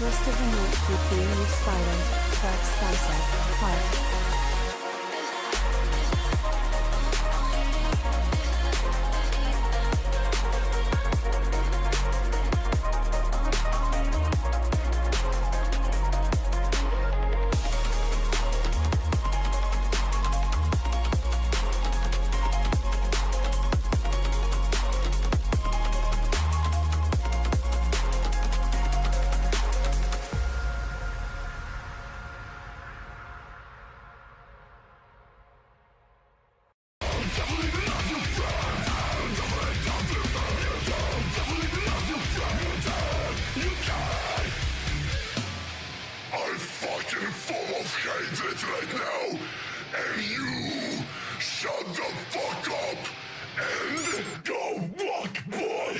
Rest of the note with being with Spider, Tracks Dissect, Heart. Right now, and you shut the fuck up and go walk, boy.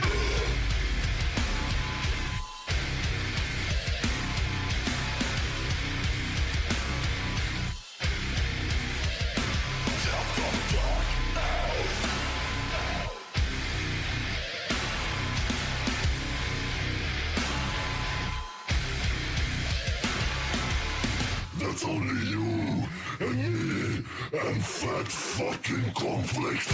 That's only you and me and fat fucking conflict.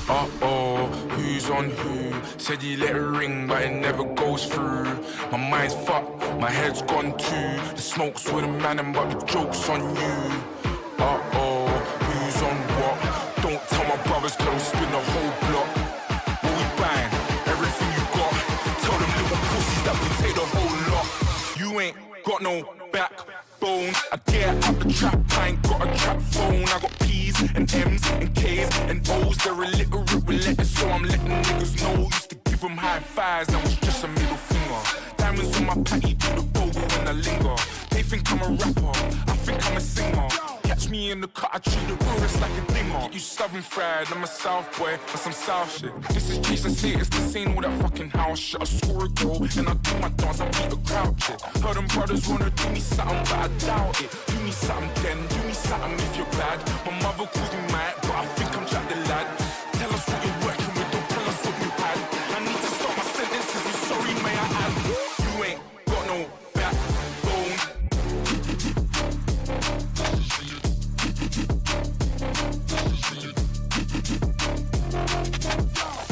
Uh-oh, who's on who? Said he let it ring, but it never goes through. My mind's fucked, my head's gone too. The smoke's with a man, but the joke's on you. Uh-oh, who's on what? Don't tell my brothers, cause they'll spin the whole block. What we bang, everything you got. Tell them little pussies that we take the whole lot. You ain't got no backbone. I get out the trap, I ain't got a trap phone. I got P's and M's and K's and O's. They're illiterate with letters, so I'm letting niggas know. Used to give them high fives, that was just a middle finger. Diamonds on my patty, do the bogle when I linger. They think I'm a rapper, I think I'm a singer. Catch me in the cut, I treat the chorus like a dinger. Get you southern fried, I'm a south boy, and some south shit. This is Chase, I say it's the same with that fucking house shit. I score a goal, and I do my dance, I beat a crowd shit. Heard them brothers wanna do me something, but I doubt it. Do me something then, do me something if you're bad. My mother calls me mad, but I think I'm Jack the lad. Tell us what you're working with, don't tell us what you had. I need to start my sentences with sorry, may I add. You ain't got no backbone.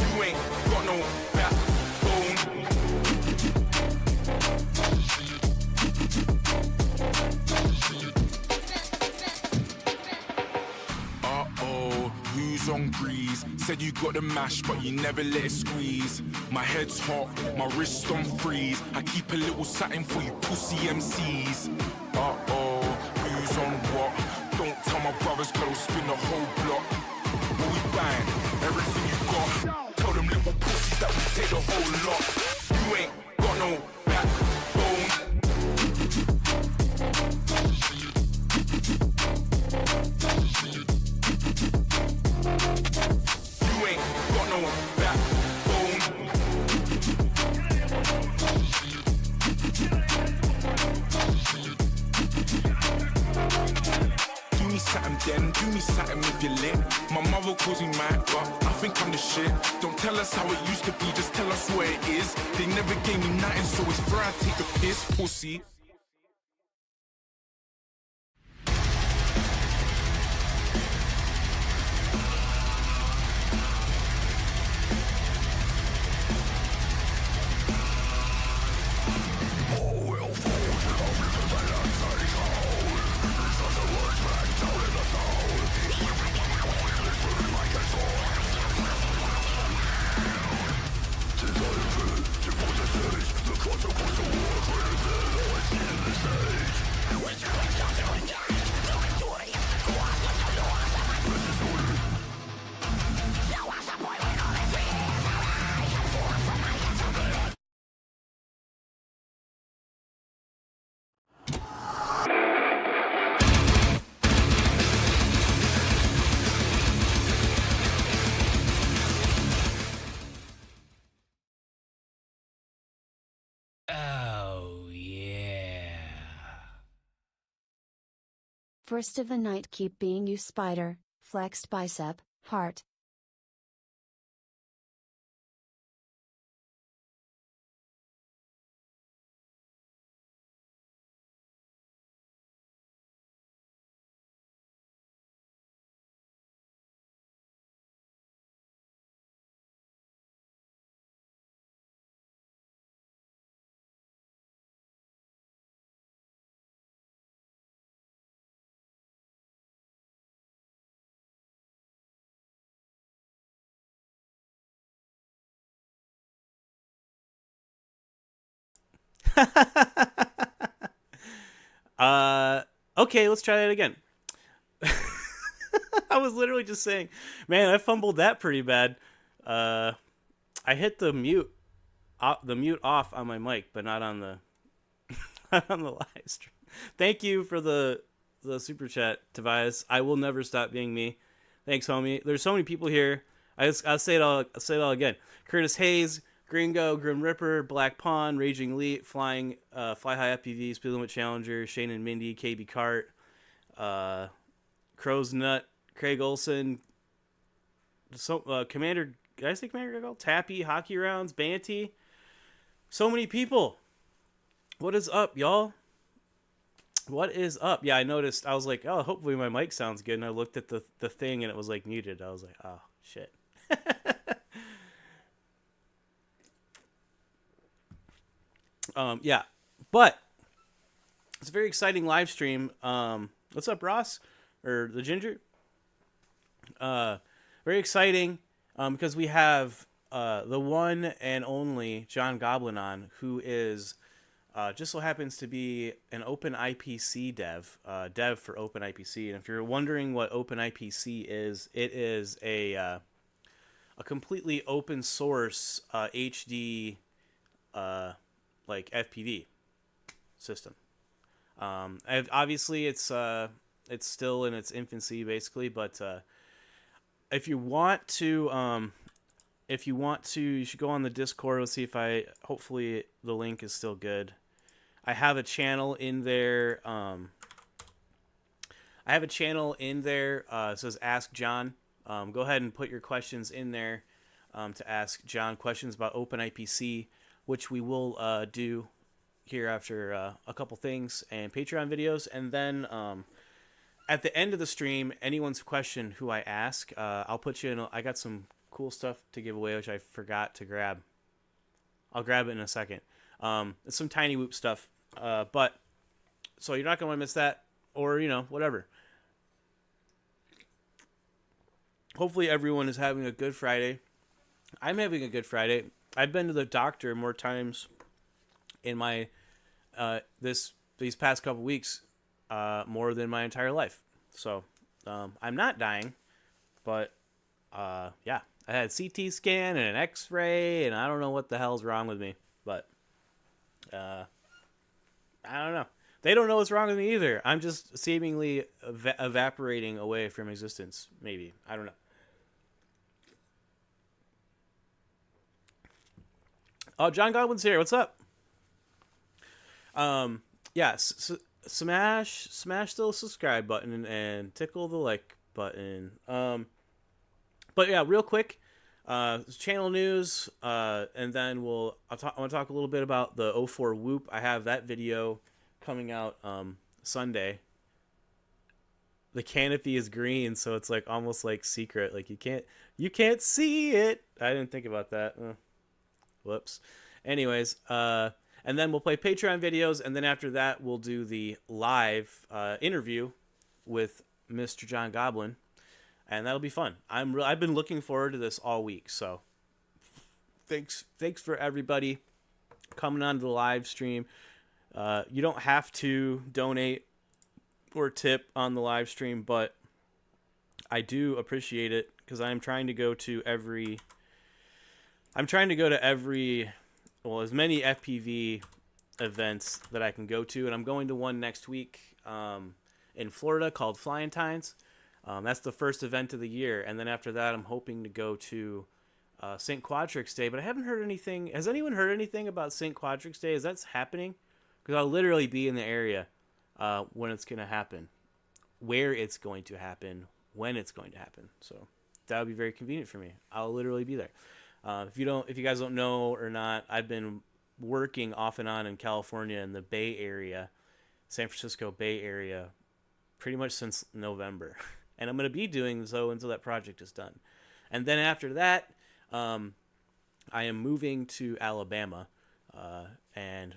You ain't got no backbone. Uh-oh, who's on grease? Said you got the mash, but you never let it squeeze. My head's hot, my wrist on freeze. I keep a little satin for you pussy MCs. Uh-oh, who's on what? Don't tell my brothers, cause they'll spin the whole block. What we bang, everything you got. Tell them little pussies that we take the whole lot. You ain't got no backbone. You ain't got no backbone. Do me something then, do me something if you're lit. My mother calls me mad, but I think I'm the shit. Don't tell us how it used to be, just tell us where it is. They never gave me nothing, so it's fair I take the piss, pussy. The consequence of war, First of the night, keep being you, spider, flexed bicep, heart. Okay, let's try that again. I was literally just saying, man, I fumbled that pretty bad. I hit the mute off on my mic, but not on the not on the live stream. Thank you for the super chat, Tobias. I will never stop being me. Thanks, homie. There's so many people here. I'll say it all again. Curtis Hayes, Gringo, Grim Ripper, Black Pawn, Raging Elite, Fly High FPV, Speed Limit Challenger, Shane and Mindy, KB Cart, Crow's Nut, Craig Olson, Commander, did I say Commander Goggle? Tappy, Hockey Rounds, Banty. So many people. What is up, y'all? What is up? Yeah, I noticed. I was like, oh, hopefully my mic sounds good. And I looked at the thing and it was like muted. I was like, oh, shit. Yeah, but it's a very exciting live stream. What's up, Ross? Or the Ginger? Very exciting because we have the one and only John Goblin on, who is just so happens to be an OpenIPC dev for OpenIPC. And if you're wondering what OpenIPC is, it is a completely open source HD like FPV system. Obviously, it's still in its infancy, basically. But if you want to, you should go on the Discord. Let's see if hopefully the link is still good. I have a channel in there. It says Ask John. Go ahead and put your questions in there to ask John questions about OpenIPC, which we will do here after a couple things and Patreon videos. And then at the end of the stream, anyone's question who I ask, I'll put you in. I got some cool stuff to give away, which I forgot to grab. I'll grab it in a second. It's some Tiny Whoop stuff. But so you're not going to miss that, or, whatever. Hopefully everyone is having a good Friday. I'm having a good Friday. I've been to the doctor more times in my these past couple weeks, more than my entire life. So I'm not dying, but yeah, I had a CT scan and an X-ray, and I don't know what the hell's wrong with me, but I don't know. They don't know what's wrong with me either. I'm just seemingly evaporating away from existence. Maybe. I don't know. Oh, John Goblin's here. What's up? Yeah, smash the subscribe button and tickle the like button. But yeah, real quick, channel news, and then I want to talk a little bit about the 04 Whoop. I have that video coming out Sunday. The canopy is green, so it's like almost like secret. Like you can't see it. I didn't think about that. Whoops. Anyways, and then we'll play Patreon videos, and then after that we'll do the live interview with Mr. John Goblin, and that'll be fun. I've been looking forward to this all week. So thanks for everybody coming on to the live stream. You don't have to donate or tip on the live stream, but I do appreciate it because I'm trying to go to as many FPV events that I can go to, and I'm going to one next week in Florida called Flyentines. That's the first event of the year, and then after that I'm hoping to go to St. Quadrix Day, but I haven't heard anything. Has anyone heard anything about St. Quadrix Day? Is that happening? Because I'll literally be in the area when it's going to happen. where it's going to happen, when it's going to happen. So that would be very convenient for me. I'll literally be there. If you guys don't know or not, I've been working off and on in California in the Bay Area, San Francisco Bay Area, pretty much since November. And I'm going to be doing so until that project is done. And then after that, I am moving to Alabama, and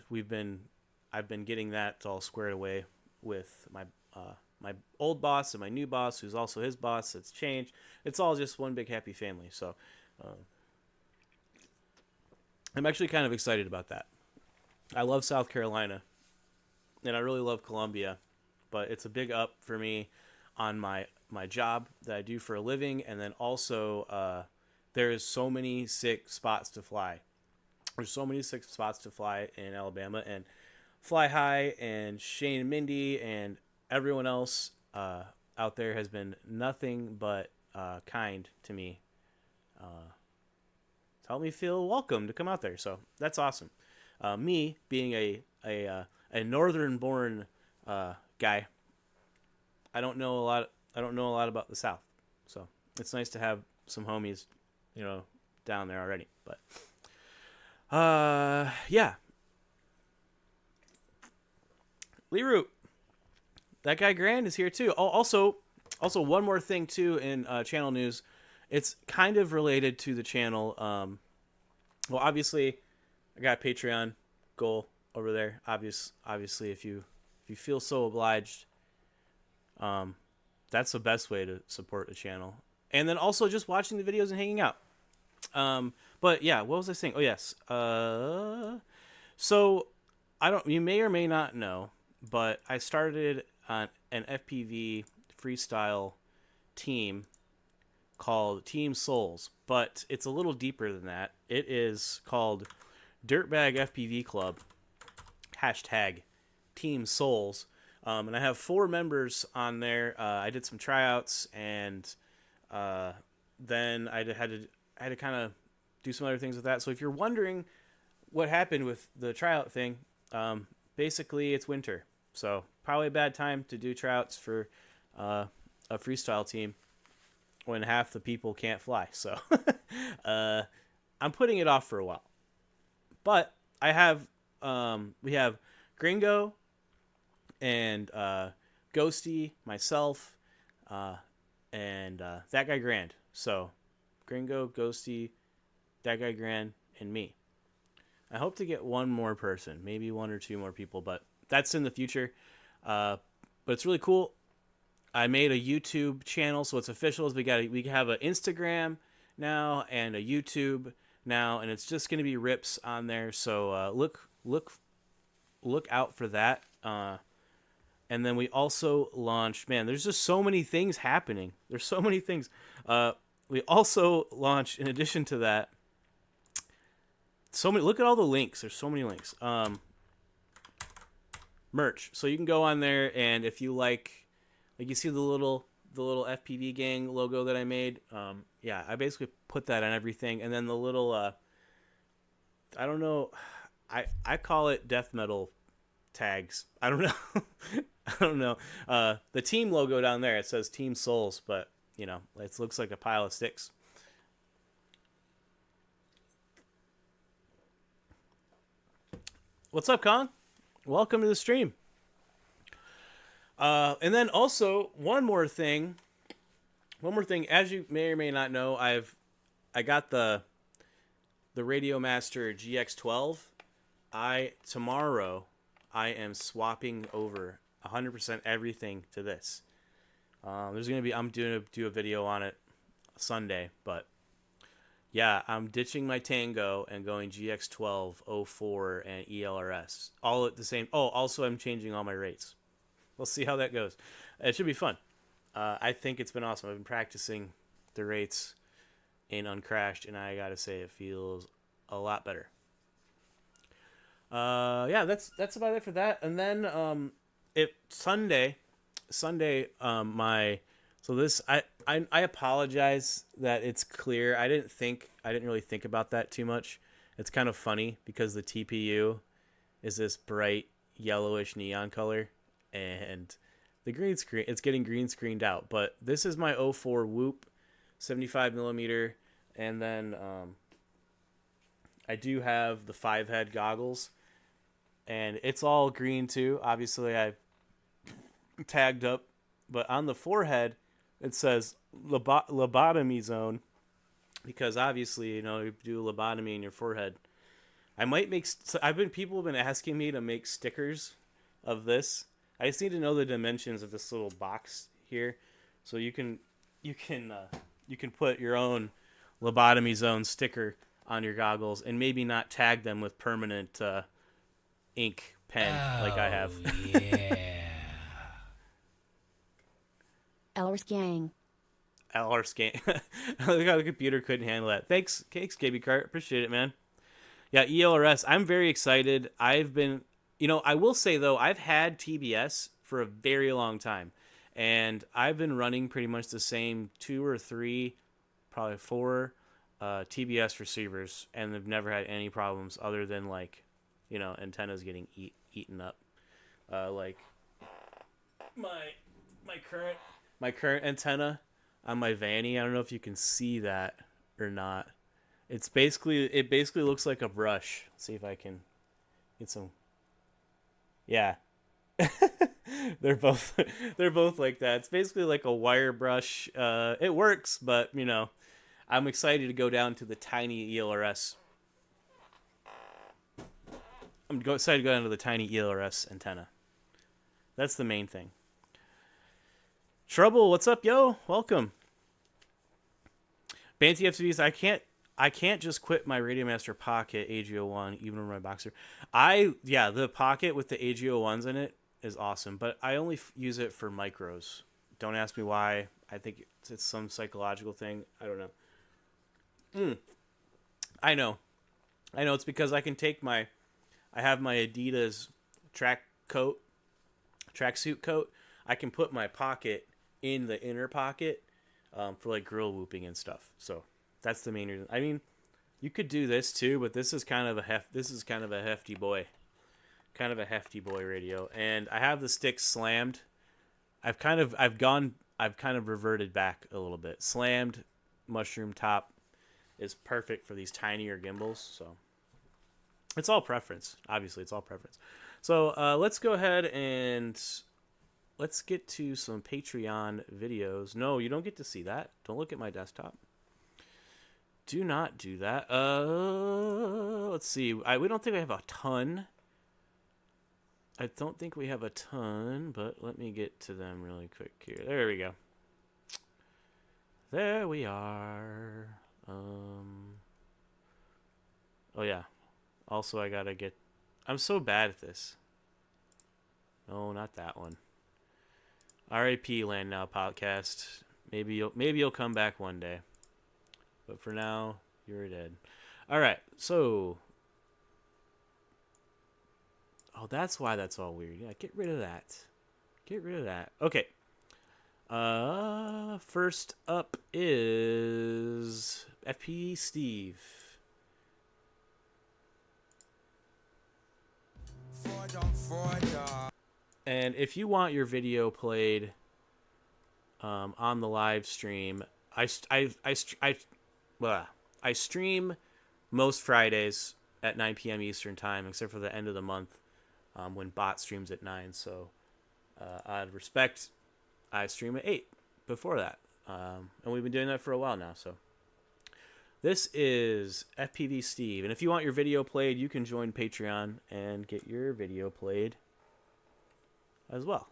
I've been getting that all squared away with my old boss and my new boss, who's also his boss. It's changed. It's all just one big happy family. So I'm actually kind of excited about that. I love South Carolina, and I really love Columbia, but it's a big up for me on my job that I do for a living, and then also there is so many sick spots to fly. There's so many sick spots to fly in Alabama, and Fly High and Shane and Mindy and everyone else out there has been nothing but kind to me. To help me feel welcome to come out there, so that's awesome. Me being a northern-born guy, I don't know a lot about the South, so it's nice to have some homies, down there already. But yeah, Lee Root, that guy Grand is here too. Oh, also one more thing too in channel news. It's kind of related to the channel. Well, obviously, I got a Patreon goal over there. Obviously, if you feel so obliged, that's the best way to support the channel. And then also just watching the videos and hanging out. But yeah, what was I saying? Oh yes. So you may or may not know, but I started an FPV freestyle team called Team Souls, but it's a little deeper than that. It is called Dirtbag FPV Club, #Team Souls. And I have 4 members on there. I did some tryouts, and then I had to kind of do some other things with that. So if you're wondering what happened with the tryout thing, basically it's winter. So probably a bad time to do tryouts for a freestyle team when half the people can't fly. So I'm putting it off for a while. But I have we have Gringo and Ghosty, myself, and that guy Grand. So Gringo, Ghosty, that guy Grand, and me. I hope to get one more person, maybe 1 or 2 more people, but that's in the future. But it's really cool. I made a YouTube channel, so it's official. We have an Instagram now and a YouTube now, and it's just going to be rips on there. So look out for that. And then we also launched. Man, there's just so many things happening. There's so many things. We also launched, in addition to that, so many. Look at all the links. There's so many links. Merch. So you can go on there, and if you like you see the little FPV gang logo that I made. Yeah, I basically put that on everything, and then the little I don't know, I call it death metal tags. I don't know. I don't know. The team logo down there, it says Team Souls, but it looks like a pile of sticks. What's up, Kong? Welcome to the stream. And then also one more thing. As you may or may not know, I got the Radio Master GX12. Tomorrow I am swapping over 100% everything to this. I'm doing a video on it Sunday, but yeah, I'm ditching my Tango and going GX12, 04, and ELRS all at the same. Oh, also I'm changing all my rates. We'll see how that goes. It should be fun. I think it's been awesome. I've been practicing the rates in Uncrashed, and I gotta say it feels a lot better. Yeah, that's about it for that. And then Sunday, I apologize that it's clear. I didn't really think about that too much. It's kind of funny because the TPU is this bright yellowish neon color, and the green screen, it's getting green screened out. But this is my 04 Whoop 75 millimeter, and then I do have the 5-head goggles, and it's all green too. Obviously, I tagged up, but on the forehead it says lobotomy zone, because obviously, you know, you do a lobotomy in your forehead. I might make. So people have been asking me to make stickers of this. I just need to know the dimensions of this little box here, so you can put your own lobotomy zone sticker on your goggles, and maybe not tag them with permanent ink pen like I have. Yeah. Ellers Gang. LR scan. I think how the computer couldn't handle that. Thanks, KB Cart. Appreciate it, man. Yeah, ELRS. I'm very excited. I've been, you know, I will say though, I've had TBS for a very long time, and I've been running pretty much the same 2 or 3, probably 4 TBS receivers, and they've never had any problems other than, like, you know, antennas getting eaten up. Like my current antenna on my Vanny. I don't know if you can see that or not. It basically looks like a brush. Let's see if I can get some. Yeah. they're both like that. It's basically like a wire brush. It works, but you know, I'm excited to go down to the tiny ELRS. Excited to go down to the tiny ELRS antenna. That's the main thing. Trouble, what's up, yo? Welcome. Banty FCBs, I can't just quit my Radiomaster Pocket AG01 even with my Boxer. The Pocket with the AG01s in it is awesome, but I only use it for micros. Don't ask me why. I think it's some psychological thing. I don't know. I know it's because I can take I have my Adidas tracksuit coat. I can put my pocket in the inner pocket for like grill whooping and stuff. So that's the main reason. I mean, you could do this too, but this is kind of a hefty boy radio. And I have the stick slammed. I've kind of reverted back a little bit. Slammed mushroom top is perfect for these tinier gimbals. So it's all preference. Obviously, it's all preference. So let's go ahead and let's get to some Patreon videos. No, you don't get to see that. Don't look at my desktop. Do not do that. Let's see. We don't think we have a ton. I don't think we have a ton, but let me get to them really quick here. There we go. There we are. Oh yeah. Also, I gotta get. I'm so bad at this. No, not that one. R.I.P. Land Now podcast. Maybe you'll come back one day. But for now, you're dead. All right. So. Oh, that's why that's all weird. Yeah, get rid of that. Get rid of that. Okay. First up is FP Steve. And if you want your video played on the live stream, I stream most Fridays at 9 p.m. Eastern time, except for the end of the month when bot streams at 9. So out of respect, I stream at 8 before that. And we've been doing that for a while now. So this is FPV Steve. And if you want your video played, you can join Patreon and get your video played as well.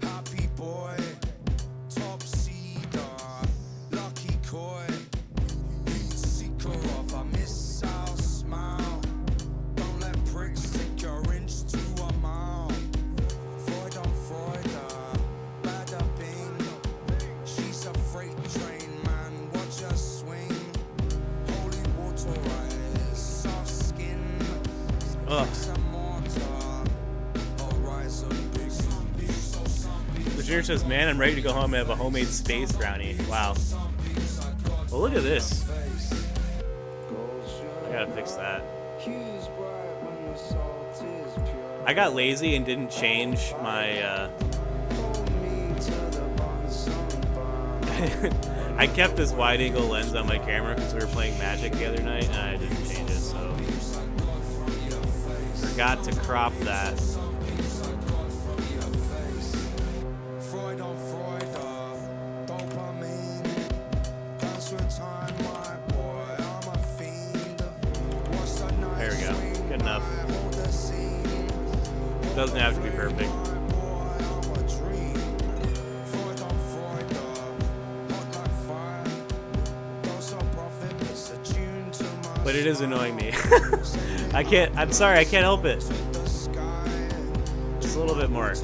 Happy boy, top seeder, lucky koi, seeker of a missile smile. Don't let pricks take your inch to a mile. Freud on Freud, bada bing. She's a freight train, man, watch her swing. Holy water rise, soft skin. Junior says, man, I'm ready to go home and have a homemade space brownie. Wow. Well, look at this. I gotta fix that. I got lazy and didn't change my. I kept this wide-angle lens on my camera because we were playing Magic the other night, and I didn't change it, so forgot to crop that. There we go. Good enough. Doesn't have to be perfect. But it is annoying me. I'm sorry, I can't help it. Just a little bit more. A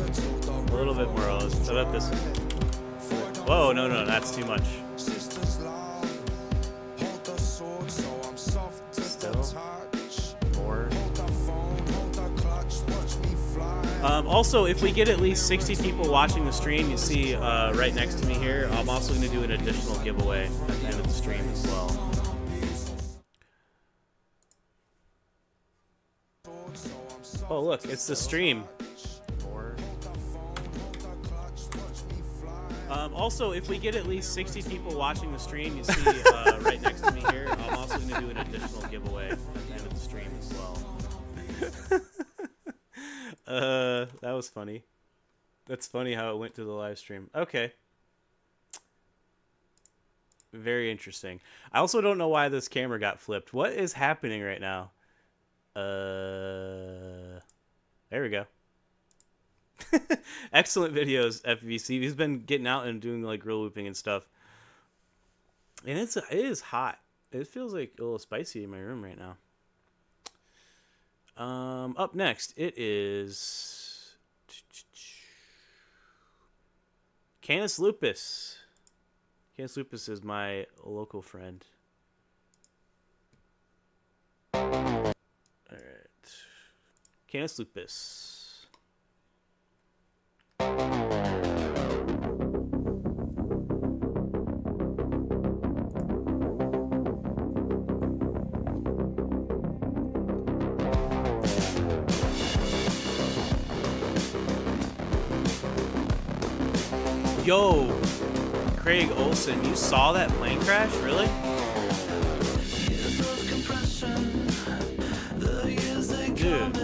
little bit more. Let's set up this. Whoa, no, that's too much. Still. More. Also, if we get at least 60 people watching the stream, you see right next to me here, I'm also going to do an additional giveaway at the end of the stream as well. Oh, look, it's the stream. Also, if we get at least 60 people watching the stream, you see right next to me here, I'm also going to do an additional giveaway at the end of the stream as well. That was funny. That's funny how it went to the live stream. Okay. Very interesting. I also don't know why this camera got flipped. What is happening right now? There we go. Excellent videos, FVC. He's been getting out and doing like grill looping and stuff. And it is hot. It feels like a little spicy in my room right now. Up next, it is Canis Lupus. Canis Lupus is my local friend. Alright. Canis Lupus. Yo, Craig Olson, you saw that plane crash? Really? Dude.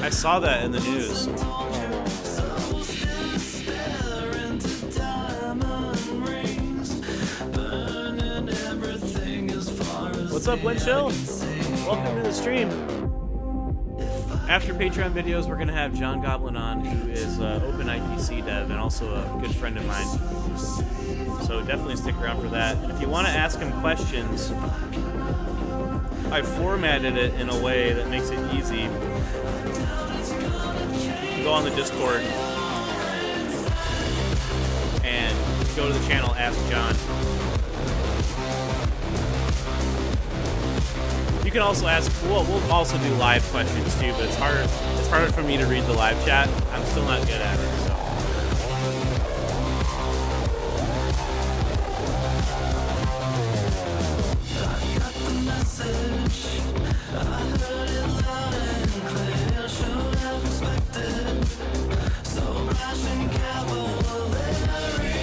I saw that in the news. What's up, Windchill? Welcome to the stream. After Patreon videos, we're going to have John Goblin on, who is OpenIPC dev and also a good friend of mine. So definitely stick around for that. And if you want to ask him questions, I formatted it in a way that makes it easy. You go on the Discord and go to the channel Ask John. You can also ask, we'll also do live questions too, but it's harder for me to read the live chat. I'm still not good at it, so.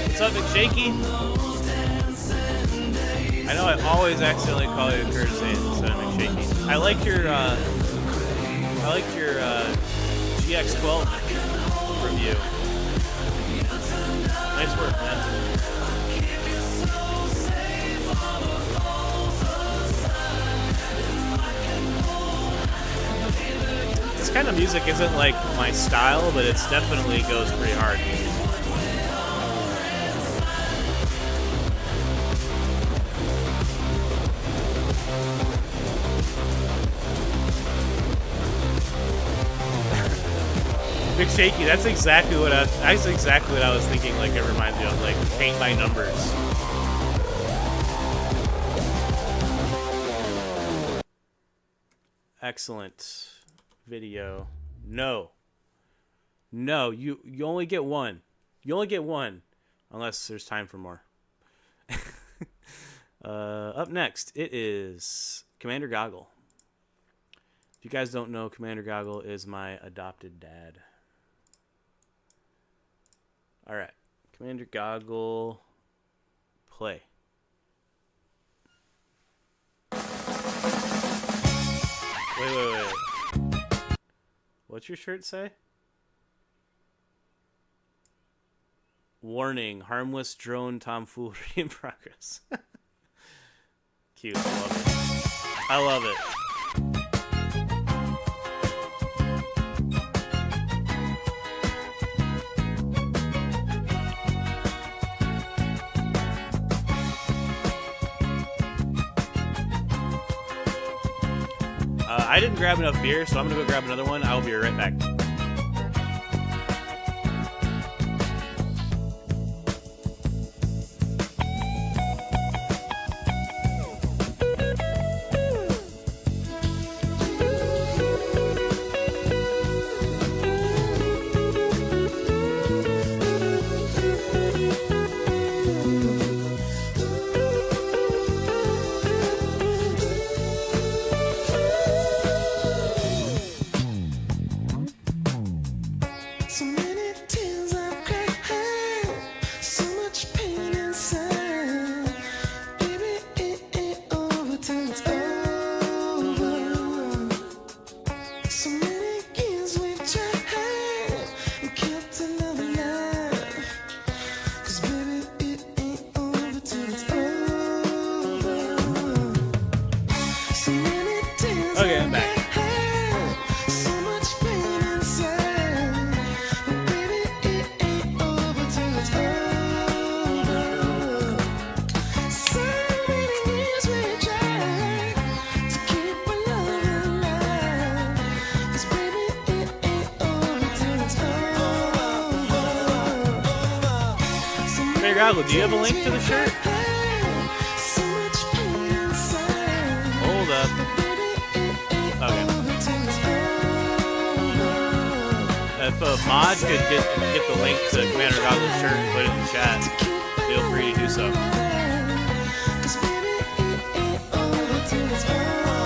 What's up, McShaky? I know I always accidentally call you Curtis instead of McShaky. I liked your GX12 review. Nice work, man. This kind of music isn't like my style, but it definitely goes pretty hard. Big Shaky, that's exactly what I was thinking. Like, it reminds me of, like, paint by numbers. Excellent video. No, you only get one. You only get one, unless there's time for more. Up next, it is Commander Goggle. If you guys don't know, Commander Goggle is my adopted dad. All right, Commander Goggle, play. Wait. What's your shirt say? Warning, harmless drone tomfoolery in progress. Cute, I love it. I didn't grab enough beer, so I'm gonna go grab another one. I'll be right back. So many tears I've cried, so much pain inside. Baby, it ain't over till it's over. So many years we've tried, we kept our love alive. 'Cause baby, it ain't over till it's over. So many tears Okay, I'm back. so much pain inside. But baby, it ain't over till it's over. So many years we tried to keep our love alive. 'Cause baby, it ain't over till it's over. Commander Goggle, do you have a link to the shirt? So much pain inside. Hold up. Okay. If a mod could get the link to Commander Goggle's shirt and put it in the chat, feel free to do so.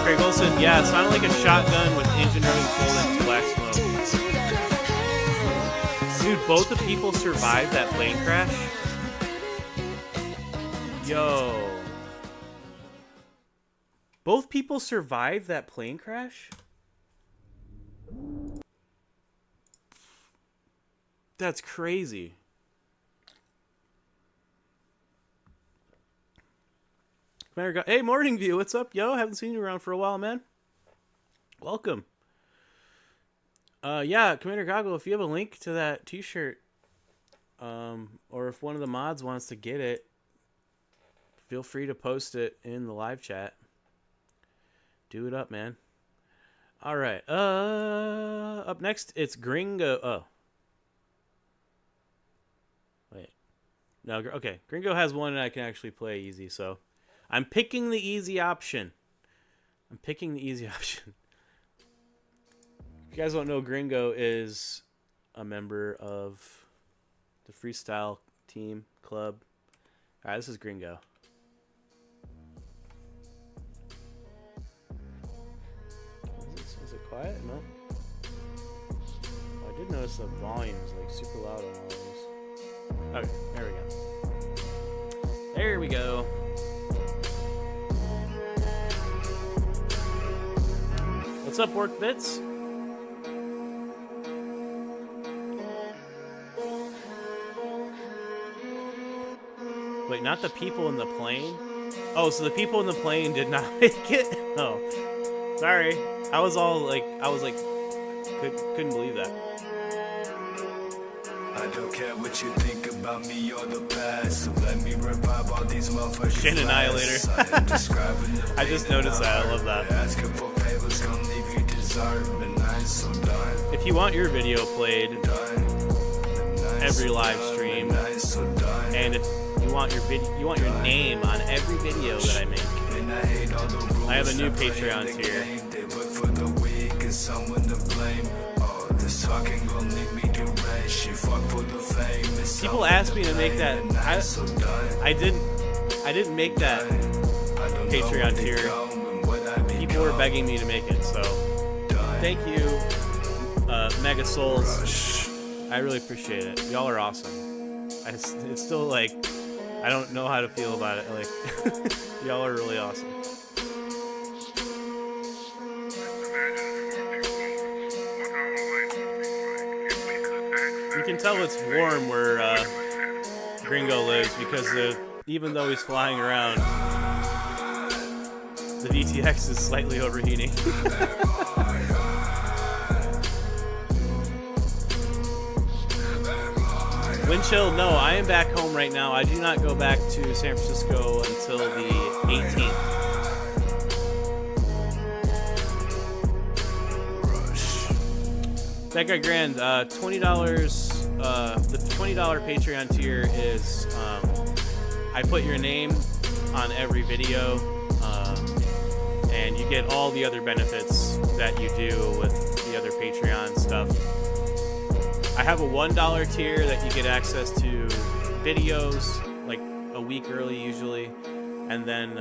Craig Olson, yeah, it sounded like a shotgun with engine running full into black smoke. Dude, both the people survived that plane crash. Yo. Both people survived that plane crash? That's crazy. Hey, Morning View, what's up, yo? Haven't seen you around for a while, man. Welcome. Yeah, Commander Goggle, if you have a link to that t-shirt, or if one of the mods wants to get it, feel free to post it in the live chat. Do it up, man. All right. Up next, it's Gringo. Oh. Wait. No, okay. Gringo has one and I can actually play easy, so I'm picking the easy option. If you guys don't know, Gringo is a member of the freestyle team club. All right, this is Gringo. Is it quiet? No. Oh, I did notice the volume is like super loud on all of these. Okay, there we go. There we go. What's up, Work Bits? Wait, not the people in the plane? Oh, so the people in the plane did not make it? Oh, sorry. I was like, couldn't believe that. I don't care what you think about me or the past, so let me revive all these motherfuckers. Shin Annihilator. I just noticed that. I love that. Asking for favors gonna leave you deserved, and I'm so done. If you want your video played every live stream, and if you want your name on every video that I make, I have a new Patreon tier. People asked me to make that. I didn't make that Patreon tier. People were begging me to make it, so Thank you, Mega Souls. I really appreciate it. Y'all are awesome. It's still like, I don't know how to feel about it. Like, y'all are really awesome. You can tell it's warm where Gringo lives because even though he's flying around, the VTX is slightly overheating. Wind chill, no, I am back home right now. I do not go back to San Francisco until the 18th. That guy Grand, $20. The $20 Patreon tier is I put your name on every video, and you get all the other benefits that you do with the other Patreon stuff. I have a $1 tier that you get access to videos like a week early usually, and then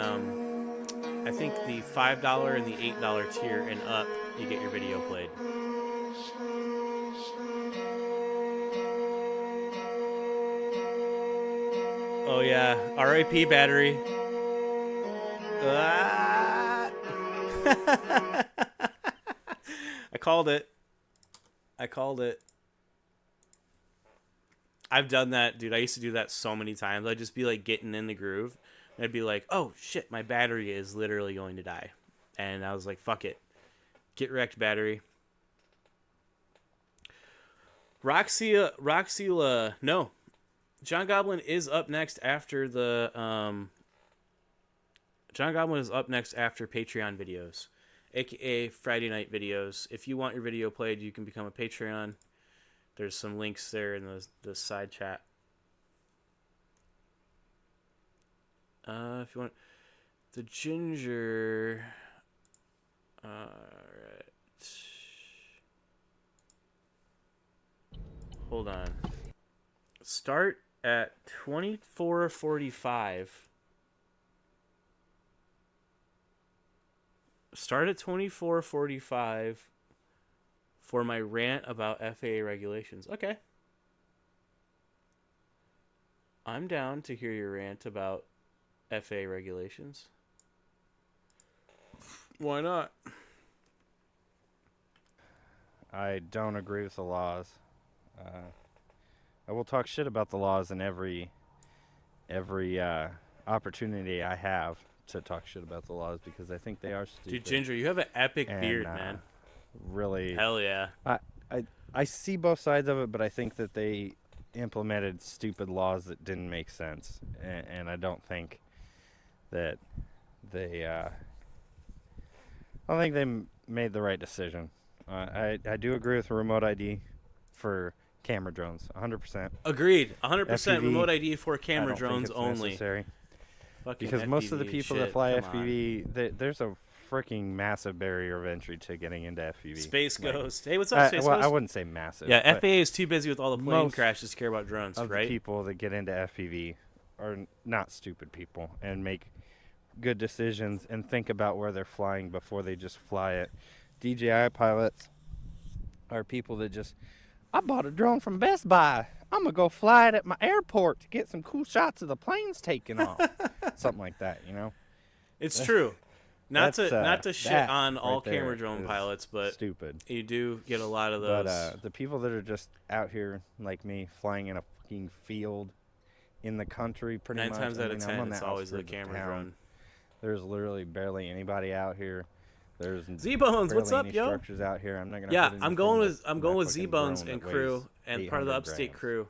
I think the $5 and the $8 tier and up, you get your video played. Oh yeah, RIP battery. Ah! I called it. I called it. I've done that, dude. I used to do that so many times. I'd just be like getting in the groove, and I'd be like, "Oh shit, my battery is literally going to die," and I was like, "Fuck it, get wrecked, battery." Roxila, no. John Goblin is up next after the John Goblin is up next after Patreon videos, aka Friday night videos. If you want your video played, you can become a Patreon. There's some links there in the side chat. If you want the ginger, all right. Hold on. Start at 24:45. Start at 24:45 for my rant about FAA regulations. Okay. I'm down to hear your rant about FAA regulations. Why not? I don't agree with the laws. I will talk shit about the laws in every opportunity I have to talk shit about the laws because I think they are stupid. Dude, Ginger, you have an epic beard, man. Really. Hell yeah. I see both sides of it, but I think that they implemented stupid laws that didn't make sense, and I don't think that they. I don't think they made the right decision. I do agree with remote ID for camera drones, 100%. Agreed, 100%. FPV, remote ID for camera I don't drones think it's only. necessary. Fucking Because most of the FPV people shit, that fly come FPV, there's a freaking massive barrier of entry to getting into FPV. Space Like, Ghost. Hey, what's up, Space well, Ghost? I wouldn't say massive. Yeah, but FAA is too busy with all the plane most crashes to care about drones, of right? the people that get into FPV are not stupid people and make good decisions and think about where they're flying before they just fly it. DJI pilots are people that just, I bought a drone from Best Buy. I'm going to go fly it at my airport to get some cool shots of the planes taking off. Something like that, you know? It's true. Not to shit that on all right there camera drone is pilots, but stupid. you do get a lot of those. But the people that are just out here like me flying in a fucking field in the country pretty 9 much. times out of I'm 10, on the it's always the outskirts of camera town. drone. There's literally barely anybody out here. There's Z-Bones, what's barely up, any yo? structures out here. I'm not gonna. Yeah, put I'm going anything with that's my fucking Z-Bones drone and that crew weighs and part of the 800 upstate grams. crew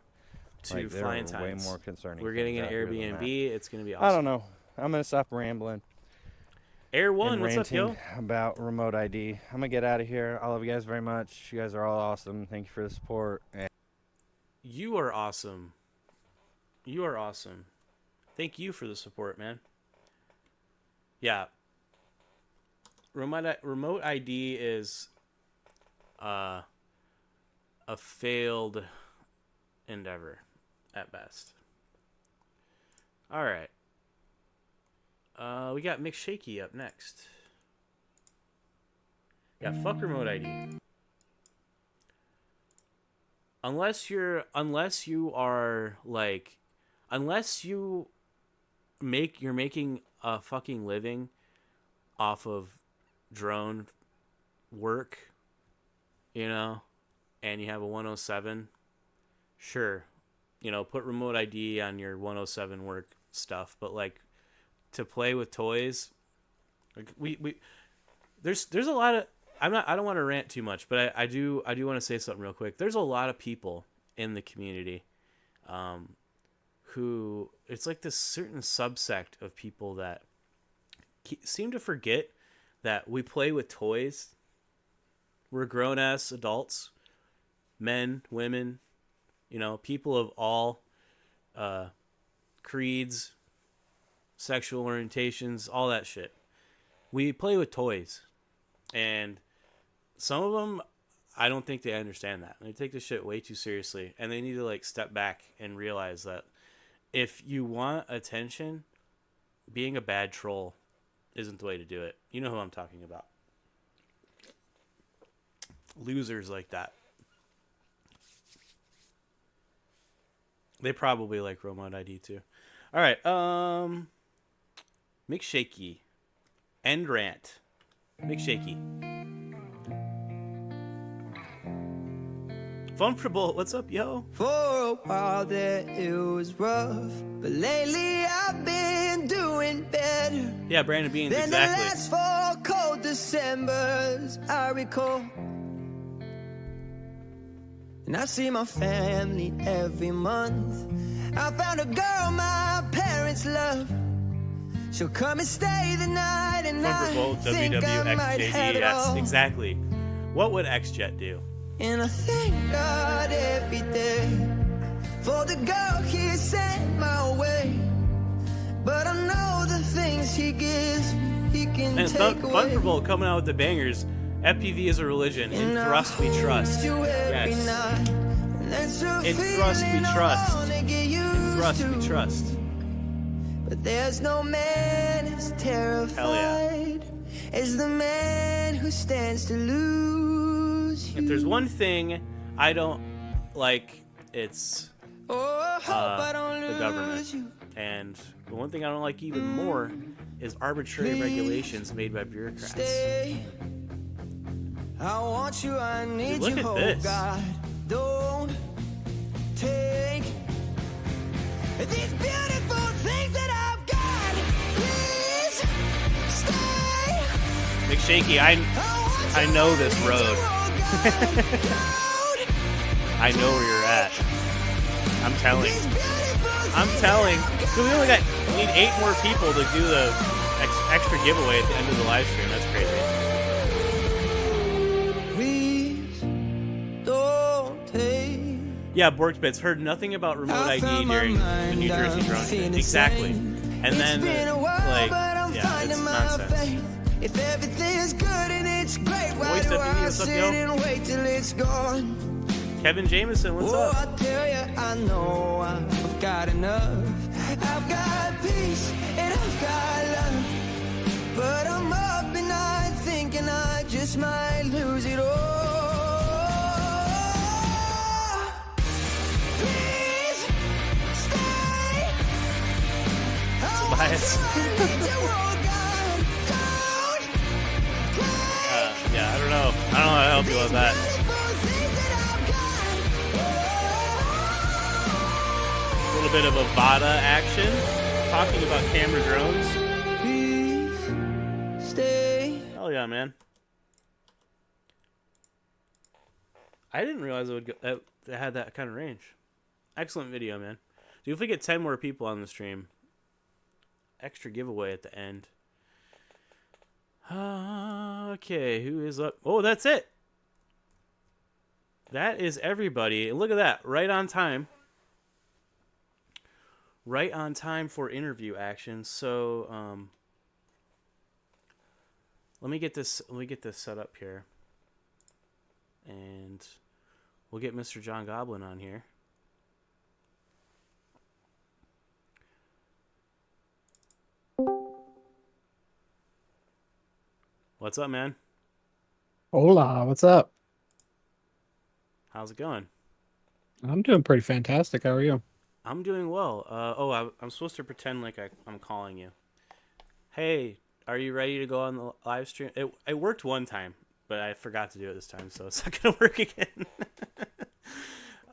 to Like, there flying are way times. more concerning We're getting an things out here than Airbnb. It's gonna be that. awesome. I don't know. I'm gonna stop rambling. Air One, and what's up, yo? ranting about remote ID. I'm gonna get out of here. I love you guys very much. You guys are all awesome. Thank you for the support. And You are awesome. You are awesome. Thank you for the support, man. Yeah. Remote ID is a failed endeavor at best. All right. We got Mick Shaky up next. Yeah, fuck remote ID. Unless you are like, unless you're making a fucking living off of drone work, you know, and you have a 107, sure, you know, put remote ID on your 107 work stuff. But like, to play with toys, like there's a lot of, I don't want to rant too much, but I do want to say something real quick. There's a lot of people in the community who, it's like this certain subsect of people that seem to forget that we play with toys. We're grown-ass adults, men, women, you know, people of all creeds, sexual orientations, all that shit. We play with toys. And some of them, I don't think they understand that. They take this shit way too seriously. And they need to, like, step back and realize that if you want attention, being a bad troll isn't the way to do it. You know who I'm talking about. Losers like that. They probably like remote ID too. All right. McShaky. End rant. McShaky. Funfrable, what's up, yo? For a while there it was rough, but lately I've been doing better Yeah, Brandon Beans, than the exactly. last 4 cold Decembers I recall. And I see my family every month. I found a girl my parents love. She'll come and stay the night, and Funfrable, I think I might have WWXJD, it all. yes, exactly. What would XJet do? And I thank God every day for the girl he sent my way. But I know the things he gives me, he can And take away. Funfrable coming out with the bangers. FPV is a religion. In And I thrust we hold trust. you every Yes. night. And that's a In thrust we feeling I trust. wanna get In used thrust to. we trust. But there's no man as terrified as the man who stands to lose you. If there's one thing I don't like, it's Oh, I hope I don't the lose government. you. And the one thing I don't like even more is arbitrary regulations made by bureaucrats. Stay. I want you, I need look you, at oh this. God. Don't take these beautiful things that I've got. Please stay. McShaky, I know this road. I know where you're at. I'm telling. Dude, we only need 8 more people to do the extra giveaway at the end of the live stream. That's crazy. Please don't take. Yeah, Borkbits heard nothing about remote I ID found my during the mind, New Jersey I'm drone feeling shit. Exactly. insane. And then, It's been a while, like, but I'm yeah, finding it's my nonsense. faith. If everything's good and it's great, why Voice do FPV, I what's up, sit yo? and wait till it's gone? Kevin Jameson, what's Oh, up? I tell you, I know I've got enough. I've got peace and I've got love. But I'm up and I thinking I just might lose it all. Please stay. Bias. Yeah, I don't know how to help you with that. A little bit of Avada action, talking about camera drones. Please stay. Hell yeah, man. I didn't realize it would go, that it had that kind of range. Excellent video, man. Dude, if we get 10 more people on the stream, extra giveaway at the end. Okay, who is up? Oh, that's it. That is everybody. Look at that. Right on time. Right on time for interview action. So, let me get this set up here. And we'll get Mr. John Goblin on here. What's up, man? Hola, what's up? How's it going? I'm doing pretty fantastic. How are you? I'm doing well. I'm supposed to pretend like I'm calling you. Hey, are you ready to go on the live stream? It worked one time, but I forgot to do it this time, so it's not gonna work again.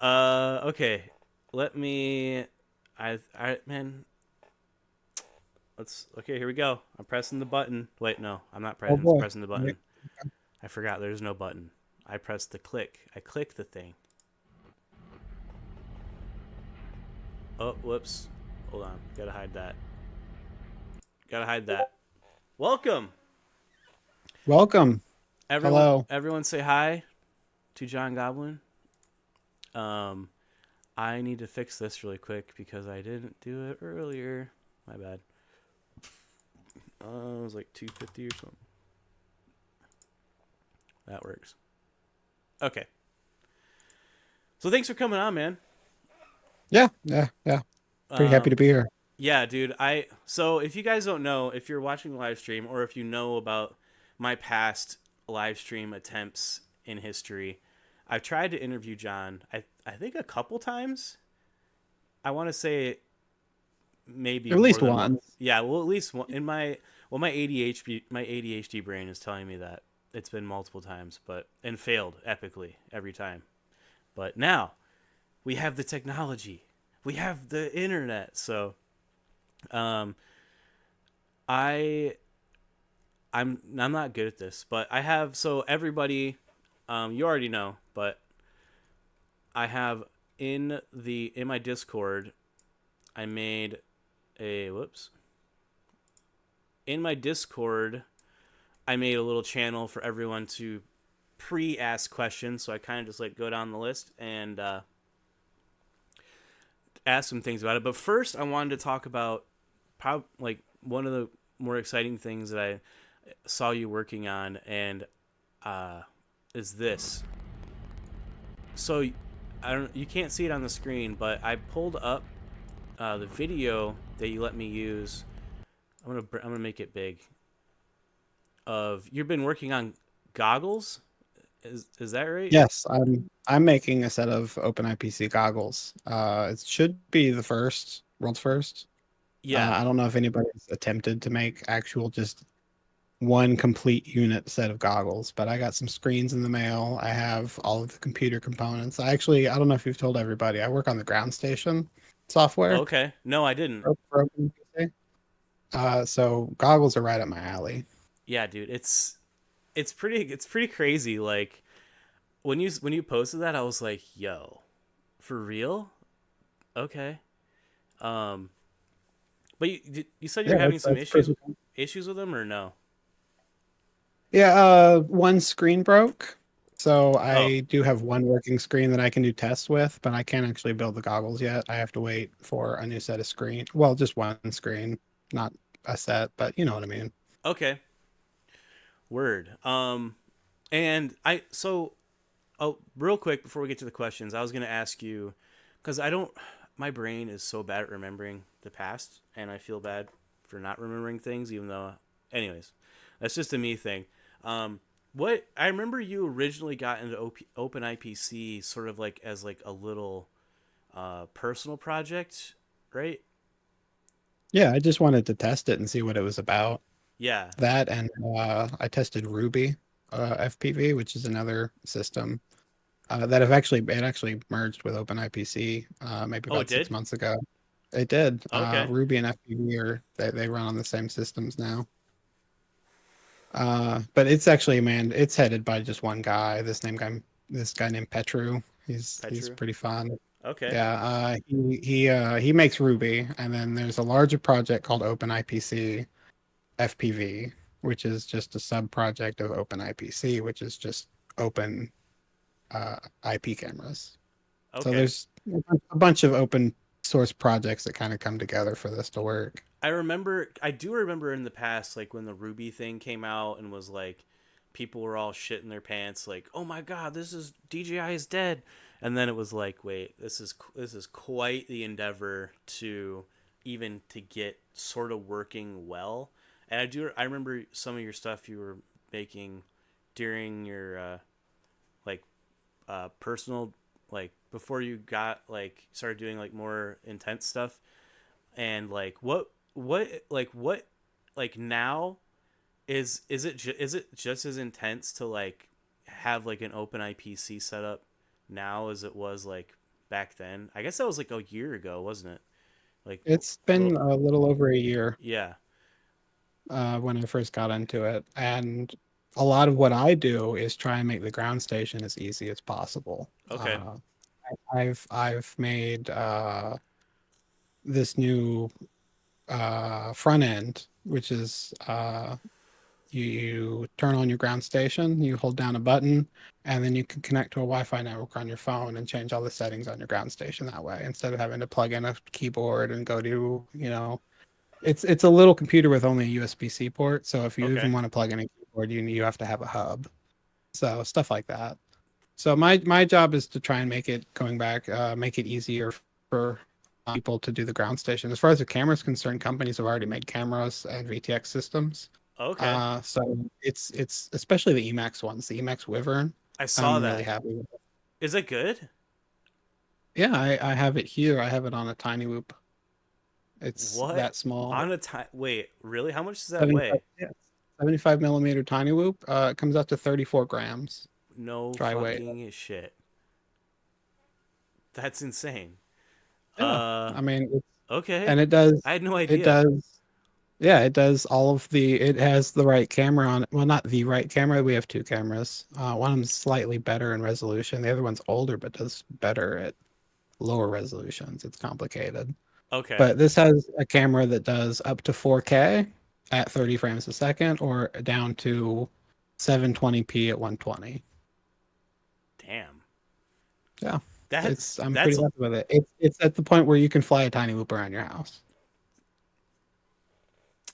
Okay. Let me. Man. Okay. Here we go. I'm pressing the button. Wait, no, I'm not Oh boy. pressing the button. I forgot. There's no button. I pressed the click. I clicked the thing. Oh, whoops. Hold on. Gotta hide that. Gotta hide that. Welcome, Welcome. everyone. Hello. Everyone, say hi to John Goblin. I need to fix this really quick because I didn't do it earlier. My bad. It was like 250 or something. That works. Okay. So thanks for coming on, man. Yeah. Pretty happy to be here. Yeah, dude. So if you guys don't know, if you're watching the live stream or if you know about my past live stream attempts in history, I've tried to interview John. I think a couple times. I want to say maybe At least more than one. Yeah, well, at least one. My ADHD brain is telling me that it's been multiple times, and failed epically every time. But now we have the technology. We have the internet. So I'm not good at this, but I have, so everybody, you already know, but I have in my Discord, I made a in my Discord, I made a little channel for everyone to pre-ask questions. So I kind of just like go down the list and ask some things about it. But first, I wanted to talk about one of the more exciting things that I saw you working on, and is this. So you can't see it on the screen, but I pulled up the video that you let me use. I'm gonna make it big. You've been working on goggles, is that right? Yes, I'm making a set of OpenIPC goggles. It should be the world's first. Yeah. I don't know if anybody's attempted to make actual just one complete unit set of goggles, but I got some screens in the mail. I have all of the computer components. I don't know if you've told everybody, I work on the ground station software. Okay. No, I didn't. For OpenIPC. So goggles are right up my alley. Yeah, dude, it's pretty crazy. Like when you posted that, I was like, "Yo, for real?" Okay. But you said you're having some issues with them, or no? Yeah, one screen broke. So I do have one working screen that I can do tests with, but I can't actually build the goggles yet. I have to wait for a new set of screen. Well, just one screen, not a set, but you know what I mean. Okay. Word. And real quick before we get to the questions, I was gonna ask you, because my brain is so bad at remembering the past, and I feel bad for not remembering things, even though, anyways, that's just a me thing. What I remember, you originally got into OpenIPC sort of like as like a little personal project, right? Yeah, I just wanted to test it and see what it was about. Yeah. That and I tested Ruby FPV, which is another system that actually merged with OpenIPC maybe about 6 months ago. It did. Okay. Ruby and FPV they run on the same systems now. But it's actually, man, it's headed by just one guy. This guy named Petru. He's pretty fun. Okay. Yeah. He makes Ruby, and then there's a larger project called OpenIPC FPV, which is just a sub project of OpenIPC, which is just open IP cameras. Okay. So there's a bunch of open source projects that kind of come together for this to work. I do remember in the past, like when the Ruby thing came out and was like, people were all shitting their pants, like, oh my god, DJI is dead. And then it was like, wait, this is quite the endeavor to get sort of working well. And I remember some of your stuff you were making during your like personal, like before you got like started doing like more intense stuff, and like what like now is it just as intense to like have like an open IPC setup now as it was like back then? I guess that was like a year ago, wasn't it? Like It's a been little, a little over a year yeah. when I first got into it, and a lot of what I do is try and make the ground station as easy as possible. Okay. I've made this new front end, which is you turn on your ground station, you hold down a button, and then you can connect to a Wi-Fi network on your phone and change all the settings on your ground station that way, instead of having to plug in a keyboard and go to, it's a little computer with only a USB-C port. So if you Okay. even want to plug in a keyboard, you have to have a hub. So stuff like that. So my job is to try and make it make it easier for people to do the ground station. As far as the camera is concerned, companies have already made cameras and VTX systems. Okay. So it's especially the Emax ones, the Emax Wyvern. I saw I'm really that. happy with it. Is it good? Yeah, I have it here. I have it on a tiny whoop. It's What? that small. On a time? Wait, really? How much does that 75, weigh? yeah, 75 millimeter tiny whoop. It comes out to 34 grams No dry weight. fucking shit. That's insane. Yeah, Uh, I mean, okay. and it does. I had no It idea. does. Yeah, it does all of the. It has the right camera on it. Well, not the right camera. We have two cameras. One of them's slightly better in resolution. The other one's older, but does better at lower resolutions. It's complicated. Okay. But this has a camera that does up to 4K at 30 frames a second, or down to 720p at 120. Damn. Yeah, I'm pretty That's happy with it. It's at the point where you can fly a tiny loop around your house.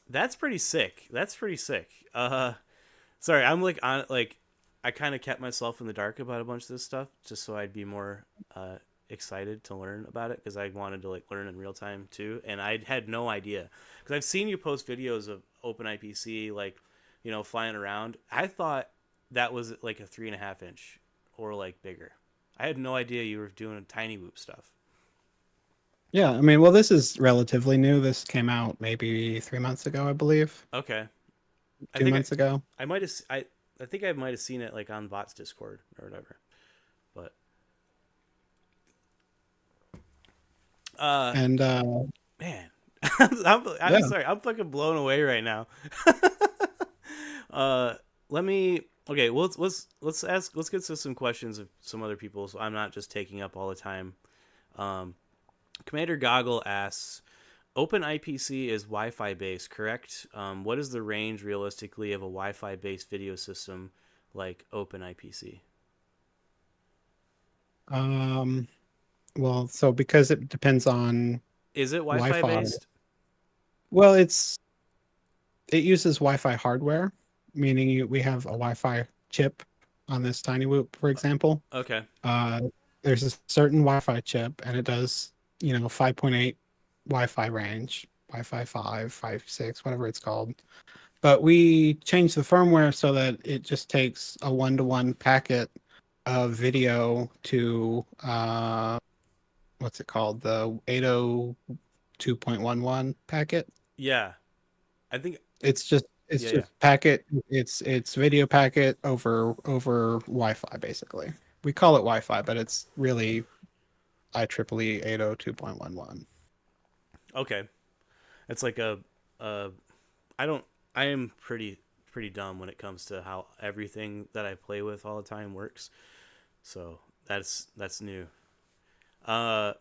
that's pretty sick. That's pretty sick. Sorry, I'm like on like I kind of kept myself in the dark about a bunch of this stuff just so I'd be more excited to learn about it, because I wanted to like learn in real time too, and I had no idea because I've seen you post videos of OpenIPC like flying around. I thought that was like a 3.5 inch or like bigger. I had no idea you were doing tiny whoop stuff. Yeah, I mean, well, this is relatively new. This came out maybe 3 months ago, I believe. Okay, I 2 months ago. I might have I think I might have seen it like on Bots Discord or whatever, but And man, I'm yeah. sorry, I'm fucking blown away right now. Let me. Okay, well, let's get to some questions of some other people, so I'm not just taking up all the time. Commander Goggle asks, OpenIPC is Wi-Fi based, correct? What is the range realistically of a Wi-Fi based video system like OpenIPC? Well, so because it depends on Is it Wi-Fi based? well, it uses Wi-Fi hardware, meaning we have a Wi-Fi chip on this tiny whoop, for example. Okay. There's a certain Wi-Fi chip, and it does 5.8 Wi-Fi range, Wi-Fi 5, 5, 6, whatever it's called. But we changed the firmware so that it just takes a 1-to-1 packet of video to what's it called? The 802.11 packet. Yeah, I think It's just Yeah. packet. It's video packet over Wi-Fi basically. We call it Wi-Fi, but it's really IEEE 802.11. Okay. It's like I am pretty dumb when it comes to how everything that I play with all the time works. So that's new. So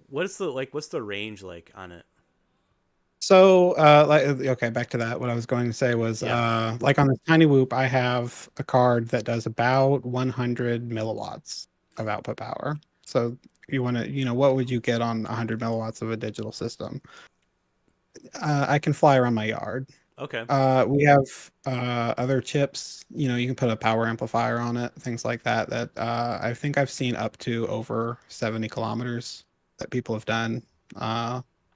what's the range like on it? So, okay, back to that. What I was going to say was, Yeah. like on the Tiny Whoop, I have a card that does about 100 milliwatts of output power. So you want to, what would you get on 100 milliwatts of a digital system? I can fly around my yard. Okay. We have other chips. You can put a power amplifier on it, things like that. That I think I've seen up to over 70 kilometers that people have done.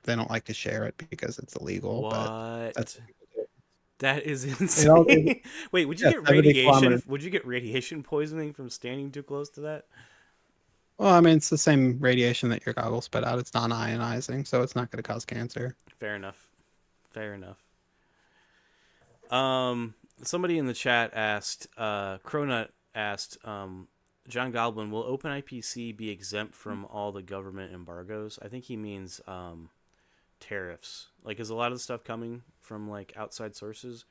They don't like to share it because it's illegal, but that's What? what people do. That is It all, insane. Wait, would you yeah, get 70 radiation? kilometers. Would you get radiation poisoning from standing too close to that? Well, I mean, it's the same radiation that your goggles spit out. It's non-ionizing, so it's not going to cause cancer. Fair enough. Fair enough. Somebody in the chat asked, Cronut asked, John Goblin, will OpenIPC be exempt from all the government embargoes? I think he means tariffs. Like, is a lot of the stuff coming from like outside sources?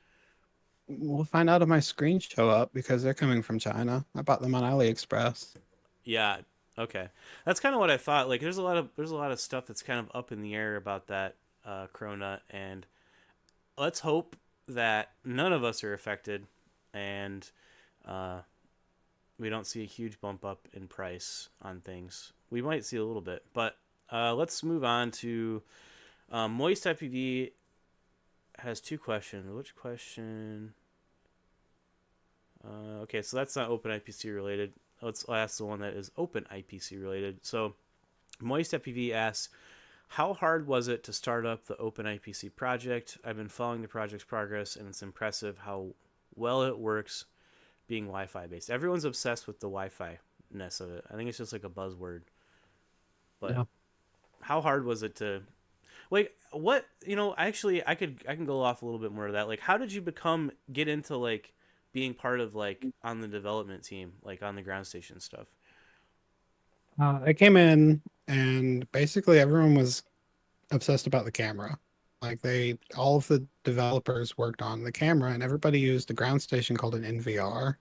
We'll find out if my screens show up because they're coming from China. I bought them on AliExpress. Yeah. Okay. That's kind of what I thought. Like, there's a lot of stuff that's kind of up in the air about that, Cronut, and let's hope that none of us are affected, and we don't see a huge bump up in price on things. We might see a little bit, but let's move on to Moist FPV has two questions. Which question? Okay, so that's not OpenIPC related. Let's ask the one that is OpenIPC related. So Moist FPV asks, how hard was it to start up the OpenIPC project? I've been following the project's progress, and it's impressive how well it works being Wi-Fi based. Everyone's obsessed with the Wi-Fi-ness of it. I think it's just like a buzzword. But Yeah. how hard was it to, like, what, actually I can go off a little bit more of that. Like, how did you get into like being part of like on the development team, like on the ground station stuff? I came in and basically everyone was obsessed about the camera. Like all of the developers worked on the camera, and everybody used a ground station called an NVR,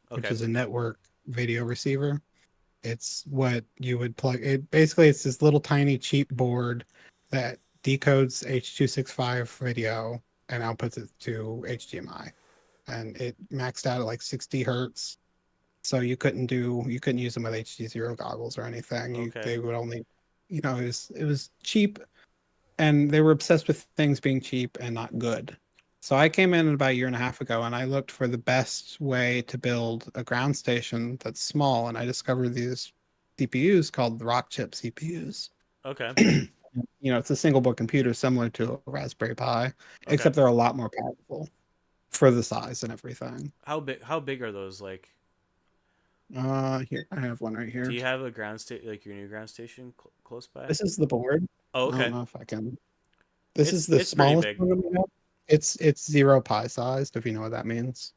which Okay. is a network video receiver. It's what you would plug. Basically, it's this little tiny cheap board that decodes H.265 video and outputs it to HDMI, and it maxed out at like 60 hertz. So you couldn't use them with HD0 goggles or anything. Okay. They would only, it was cheap, and they were obsessed with things being cheap and not good. So I came in about a year and a half ago, and I looked for the best way to build a ground station that's small, and I discovered these CPUs called the Rock Chip CPUs. Okay. It's a single board computer similar to a Raspberry Pi, Okay. except they're a lot more powerful for the size and everything. How big are those? Like, Here I have one right here. do you have a ground station, like your new ground station close by? This is the board. Oh, I okay. don't know if I can. This It's- is the it's pretty smallest big. one that we have. It's 0 pi sized, if you know what that means.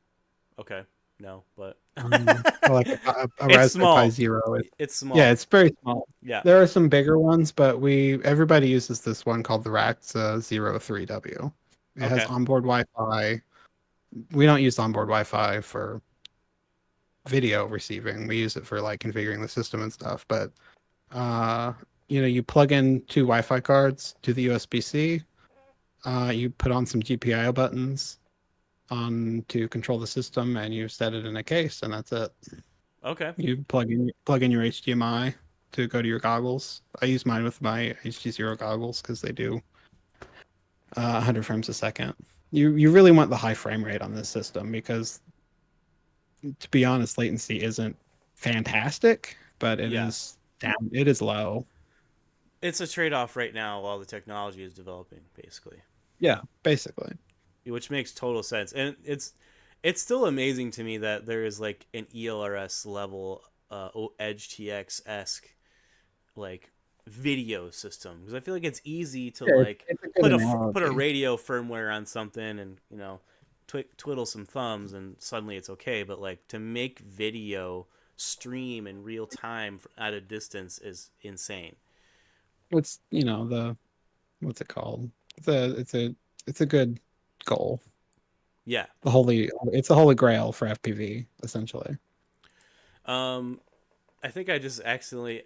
Okay. No, but Like a It's Raspberry small. Pi Zero. it's small. Yeah, it's very small. Yeah. There are some bigger ones, but everybody uses this one called the RACS 03W. It has Okay. onboard Wi-Fi. We don't use onboard Wi-Fi for video receiving. We use it for like configuring the system and stuff. But you plug in two Wi-Fi cards to the USB-C. You put on some GPIO buttons on to control the system, and you set it in a case, and that's it. Okay. You plug in your HDMI to go to your goggles. I use mine with my HD0 goggles because they do 100 frames a second. You really want the high frame rate on this system because, to be honest, latency isn't fantastic, but it is down. It is low. It's a trade-off right now while the technology is developing, basically. Yeah, basically. Which makes total sense. And it's still amazing to me that there is like an ELRS level Edge TX-esque like video system, because I feel like it's easy to like put a radio firmware on something and twiddle some thumbs and suddenly it's okay, but like to make video stream in real time at a distance is insane. It's what's it called? It's a good goal. Yeah. It's a holy grail for FPV, essentially. I think I just accidentally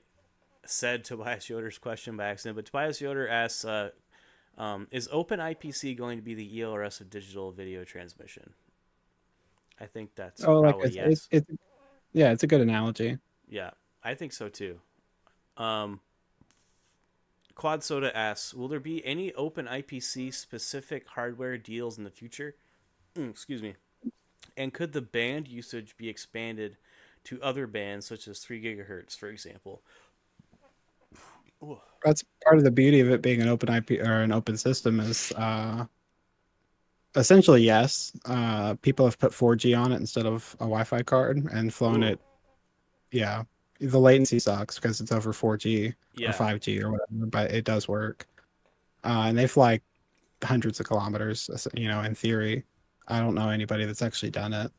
said Tobias Yoder's question by accident, but Tobias Yoder asks, is OpenIPC going to be the ELRS of digital video transmission? I think that's probably yes. It's a good analogy. Yeah, I think so too. Quad Soda asks, will there be any OpenIPC specific hardware deals in the future? Excuse me. And could the band usage be expanded to other bands such as 3 gigahertz, for example? That's part of the beauty of it being an open IP or an open system is Essentially, yes. People have put 4G on it instead of a Wi-Fi card and flown Ooh. it. Yeah, the latency sucks because it's over 4G or Yeah. 5G or whatever, but it does work. And they fly hundreds of kilometers, in theory. I don't know anybody that's actually done it.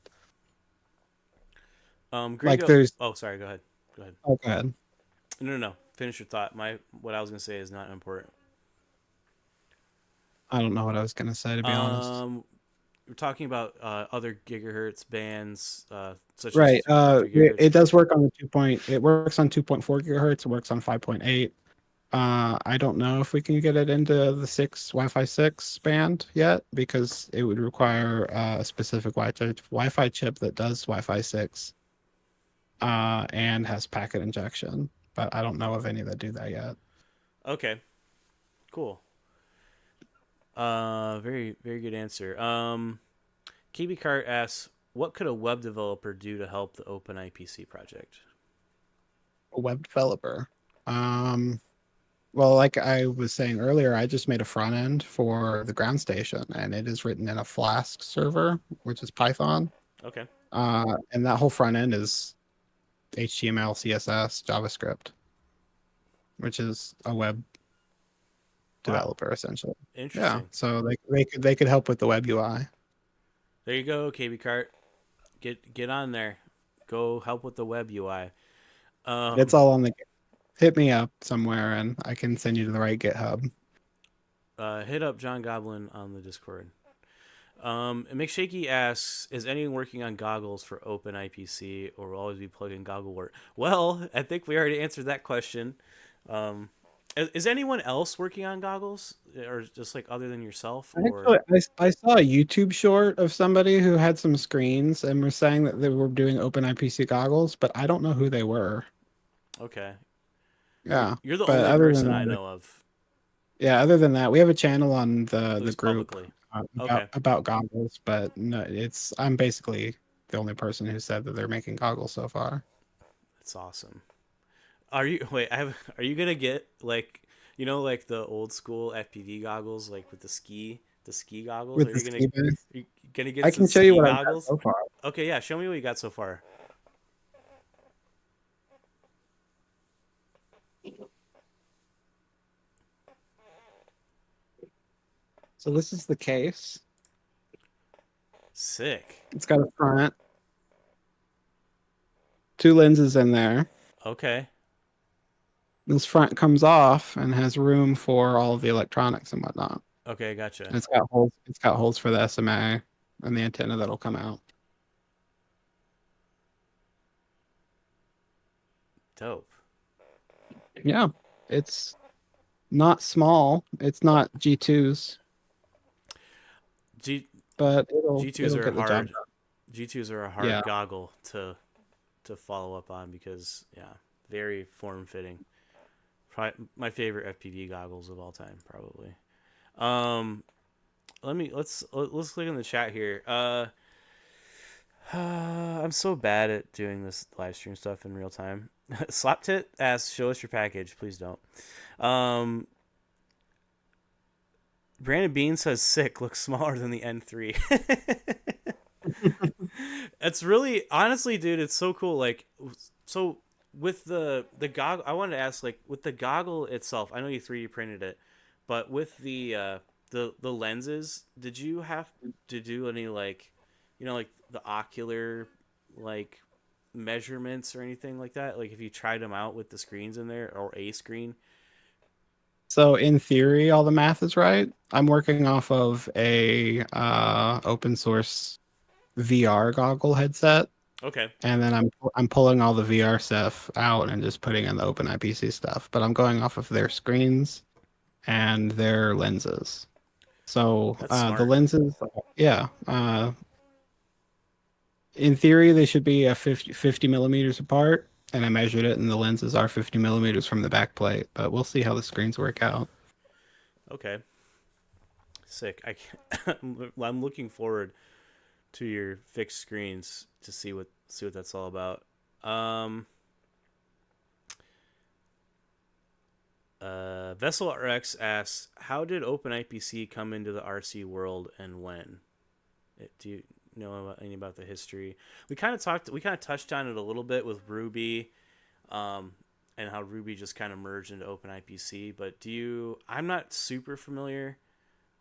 Like, Gringo. there's. Oh, sorry. Go ahead. Go ahead. Oh, go ahead. No, no, no. Finish your thought. What I was gonna say is not important. I don't know what I was gonna say, to be honest. We're talking about other gigahertz bands, such as Right. 3 It gigahertz. does work on the 2 point. It works on 2.4 gigahertz. It works on 5.8. I don't know if we can get it into the Wi-Fi 6 band yet, because it would require a specific Wi-Fi chip that does Wi-Fi 6, and has packet injection. But I don't know of any that do that yet. Okay. Cool. Very very good answer. KB Cart asks, what could a web developer do to help the OpenIPC project? A web developer. Well, like I was saying earlier, I just made a front end for the ground station, and it is written in a Flask server, which is Python. Okay. And that whole front end is HTML, CSS, JavaScript, which is a web developer essentially. Interesting. Yeah, so they could help with the web UI. There you go, KB Cart. Get on there. Go help with the web UI. It's all on the. Hit me up somewhere, and I can send you to the right GitHub. Hit up John Goblin on the Discord. And McShaky asks, is anyone working on goggles for OpenIPC, or will always be plugging goggle work? Well, I think we already answered that question. Is anyone else working on goggles, or just like other than yourself? Or Actually, I saw a YouTube short of somebody who had some screens and were saying that they were doing OpenIPC goggles, but I don't know who they were. okay, Yeah, you're the but only other person than I that, know of. yeah, other than that, we have a channel on At the least group publicly. about Okay. about goggles, but no, I'm basically the only person who said that they're making goggles so far. That's awesome. Are you wait? Are you gonna get like like the old school FPV goggles, like with the ski goggles? With Are the you ski boots, gonna get I some can show you ski what I've got goggles? so far. Okay, yeah. Show me what you got so far. So this is the case. Sick. It's got a front, 2 lenses in there. Okay. This front comes off and has room for all of the electronics and whatnot. Okay, gotcha. And it's got holes. It's got holes for the SMA and the antenna that'll come out. Dope. Yeah, it's not small. It's not G2s, but G2s it'll are get the job hard. done. G2s are a hard Yeah. goggle to follow up on because very form fitting. Probably my favorite FPV goggles of all time, probably. Let's click in the chat here. I'm so bad at doing this live stream stuff in real time. Slaptit asks, "Show us your package, please don't." Brandon Bean says, "Sick, looks smaller than the N3." It's really, honestly, dude, it's so cool. Like, so with the goggle, I wanted to ask, like, with the goggle itself, I know you 3D printed it, but with the lenses, did you have to do any like the ocular like measurements or anything like that? Like, if you tried them out with the screens in there or a screen? So in theory, all the math is right. I'm working off of a open source VR goggle headset, Okay. and then I'm pulling all the VR stuff out and just putting in the OpenIPC stuff. But I'm going off of their screens and their lenses. So That's smart. the lenses, yeah. In theory, they should be 50 millimeters apart, and I measured it, and the lenses are 50 millimeters from the back plate. But we'll see how the screens work out. Okay. Sick. I'm looking forward to your fixed screens to see what that's all about. Vessel RX asks, "How did OpenIPC come into the RC world and when?" Do you know anything about the history? We kind of touched on it a little bit with Ruby, and how Ruby just kind of merged into OpenIPC. But I'm not super familiar,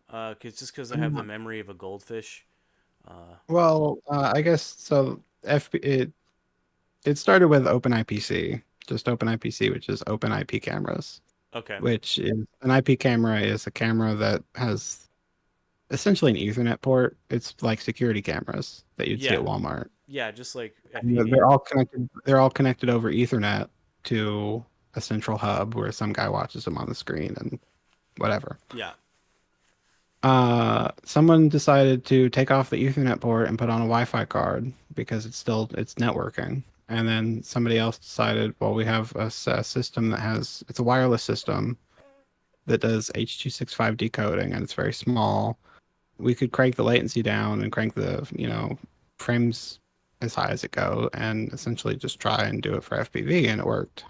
because I have the memory of a goldfish. Well, I guess so. It started with OpenIPC, just OpenIPC, which is Open IP cameras. Okay. Which is an IP camera is a camera that has essentially an Ethernet port. It's like security cameras that you'd see at Walmart. Yeah, just like And they're all connected. They're all connected over Ethernet to a central hub where some guy watches them on the screen and whatever. Yeah. Someone decided to take off the Ethernet port and put on a Wi-Fi card because it's networking. And then somebody else decided, well, we have a system it's a wireless system that does H.265 decoding, and it's very small. We could crank the latency down and crank the, frames as high as it go, and essentially just try and do it for FPV, and it worked.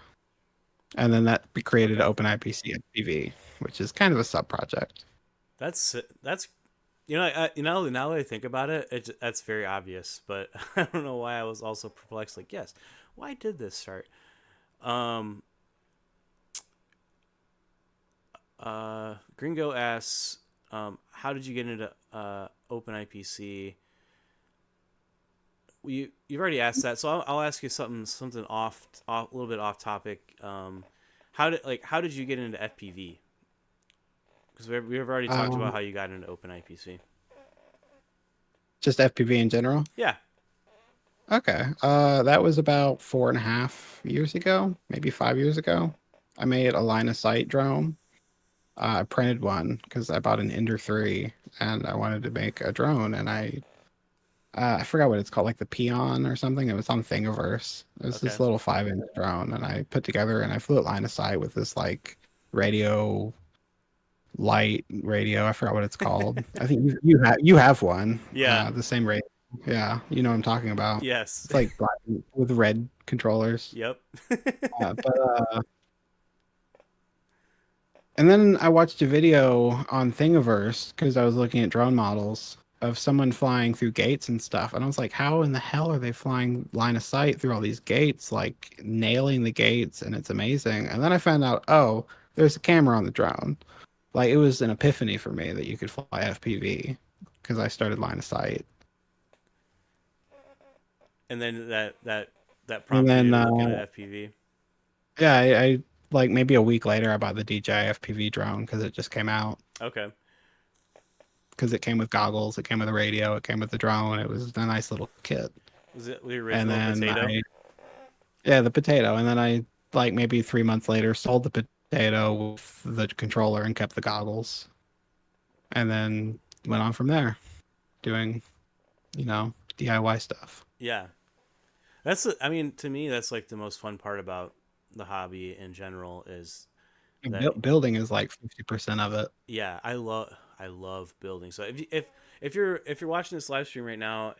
And then that created OpenIPC FPV, which is kind of a sub project. That's now that I think about it, that's very obvious, but I don't know why I was also perplexed. Like, yes, why did this start? Gringo asks, how did you get into OpenIPC? You've already asked that, so I'll ask you something a little bit off topic. How did you get into FPV? Because we've already talked about how you got into OpenIPC. Just FPV in general? Yeah. Okay. That was about 4.5 years ago, maybe 5 years ago. I made a line of sight drone. I printed one because I bought an Ender 3 and I wanted to make a drone, and I forgot what it's called, like the Peon or something. It was on Thingiverse. It was this little 5-inch drone, and I put together and I flew it line of sight with this like light radio. I forgot what it's called. I think you have one. Yeah. The same radio. Yeah, you know what I'm talking about. Yes. It's like black with red controllers. Yep. And then I watched a video on Thingiverse because I was looking at drone models of someone flying through gates and stuff, and I was like, how in the hell are they flying line of sight through all these gates, like nailing the gates? And it's amazing. And then I found out, oh, there's a camera on the drone. Like, it was an epiphany for me that you could fly FPV because I started line of sight. And then that prompted you to look into FPV. Yeah, I like maybe a week later I bought the DJI FPV drone because it just came out. Okay. Because it came with goggles, it came with a radio, it came with the drone. It was a nice little kit. Was it the original potato? Yeah, the potato. And then I, like, maybe 3 months later, sold the potato with the controller and kept the goggles. And then went on from there, doing, DIY stuff. Yeah. To me, that's like the most fun part about the hobby in general is that, building is like 50% of it. Yeah, I love building. So if you're watching this live stream right now,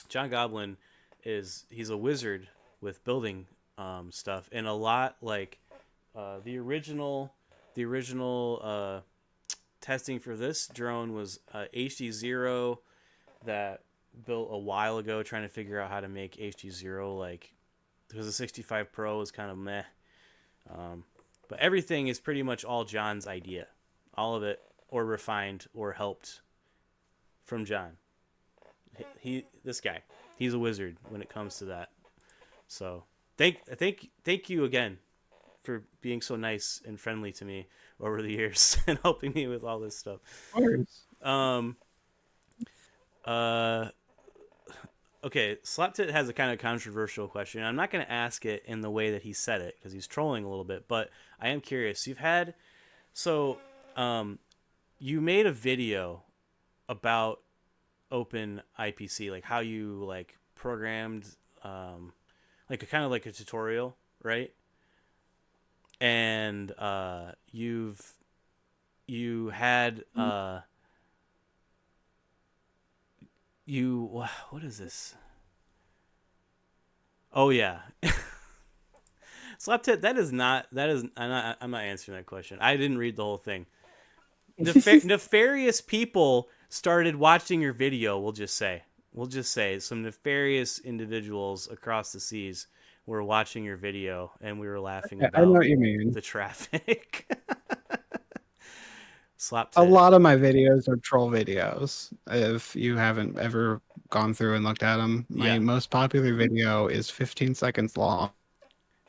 John Goblin he's a wizard with building stuff, and a lot like the original testing for this drone was HD0 that built a while ago, trying to figure out how to make HD0 like, because the 65 Pro is kind of meh. But everything is pretty much all John's idea. All of it, or refined, or helped from John. This guy, he's a wizard when it comes to that. So thank you again for being so nice and friendly to me over the years and helping me with all this stuff. Of course. Okay, Slaptit has a kind of controversial question. I'm not going to ask it in the way that he said it because he's trolling a little bit, but I am curious. You made a video about OpenIPC, like how you like programmed, like a kind of like a tutorial, right? And you had what is this? Oh yeah. Slaptit, I'm not answering that question. I didn't read the whole thing. Nefarious people started watching your video. We'll just say some nefarious individuals across the seas were watching your video, and we were laughing I know about what you mean. the traffic. Slap A tit. lot of my videos are troll videos. If you haven't ever gone through and looked at them, my Yeah. most popular video is 15 seconds long,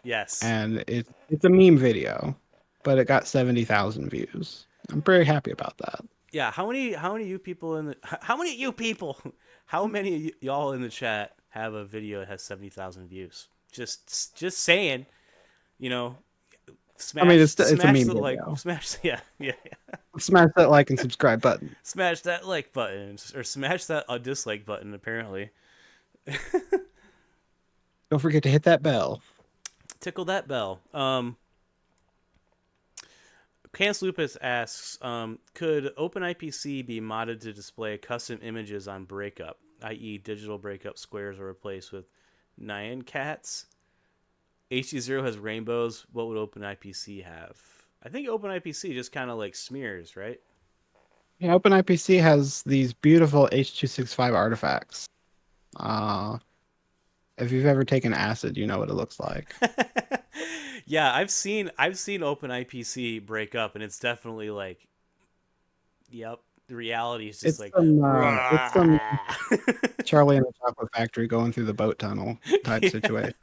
Yes. and it's a meme video, but it got 70,000 views. I'm pretty happy about that. Yeah. How many you people in the how many you people how many of y'all in the chat have a video that has 70,000 views? Just saying, you know, smash. I mean, it's a smash meme the like, video. smash. Yeah. Smash that like and subscribe button. Smash that like button, or smash that dislike button. Apparently, Don't forget to hit that bell. tickle that bell. Canis Lupus asks, could OpenIPC be modded to display custom images on breakup, i.e., digital breakup squares are replaced with Nyan cats? HD0 has rainbows. What would OpenIPC have? I think OpenIPC just kind of like smears, right? Yeah, OpenIPC has these beautiful H.265 artifacts. If you've ever taken acid, you know what it looks like. Yeah, I've seen OpenIPC break up, and it's definitely like, yep, the reality is just It's some Charlie and the Chocolate Factory going through the boat tunnel type situation.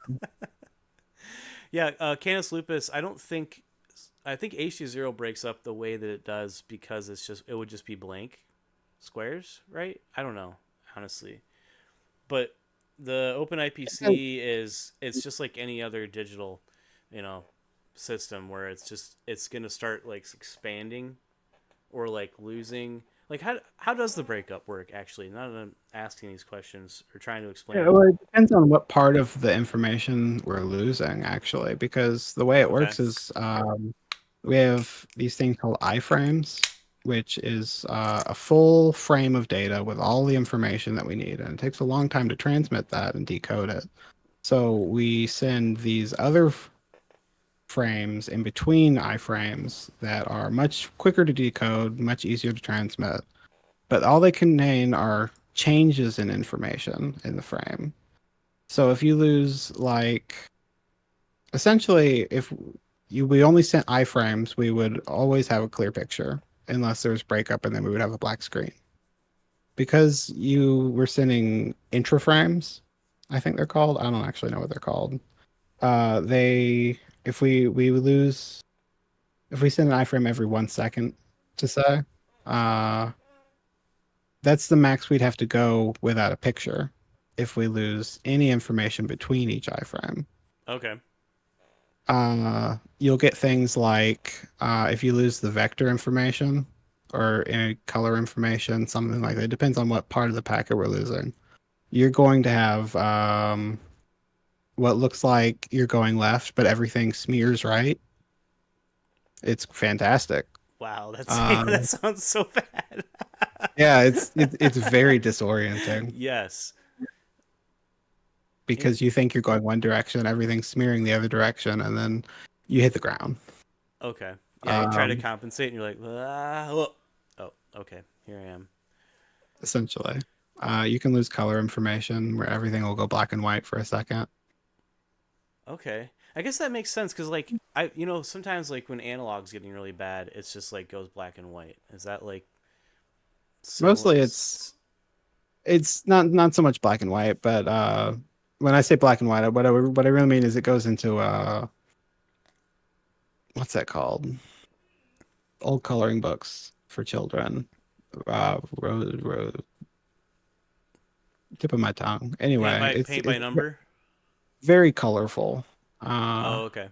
Yeah, Canis Lupus, I think H20 breaks up the way that it does because it would just be blank squares, right? I don't know, honestly. But the OpenIPC it's just like any other digital, system where it's going to start like expanding or like losing. Like how does the breakup work actually? Now that I'm asking these questions or trying to explain. Yeah, well, it depends on what part of the information we're losing, actually, because the way it works is we have these things called iframes, which is a full frame of data with all the information that we need, and it takes a long time to transmit that and decode it. So we send these other frames in between iframes that are much quicker to decode, much easier to transmit, but all they contain are changes in information in the frame. So if you lose, essentially, if we only sent iframes, we would always have a clear picture, unless there was breakup, and then we would have a black screen. Because you were sending intraframes, I think they're called. I don't actually know what they're called. If we send an iframe every 1 second, to say, that's the max we'd have to go without a picture if we lose any information between each iframe. Okay. You'll get things like if you lose the vector information or any color information, something like that. It depends on what part of the packet we're losing. You're going to have what looks like you're going left, but everything smears right. It's fantastic. Wow, that sounds so bad. Yeah, it's very disorienting. Yes. Because you think you're going one direction, everything's smearing the other direction, and then you hit the ground. Okay. Yeah, you try to compensate, and you're like, oh, okay, here I am. Essentially. You can lose color information where everything will go black and white for a second. Okay. I guess that makes sense because, sometimes, when analog's getting really bad, it's just, goes black and white. Is that, Mostly it's not so much black and white, but when I say black and white, what I really mean is it goes into, what's that called? Old coloring books for children. Rose. Tip of my tongue. Anyway, paint it's by number? Very colorful. Okay.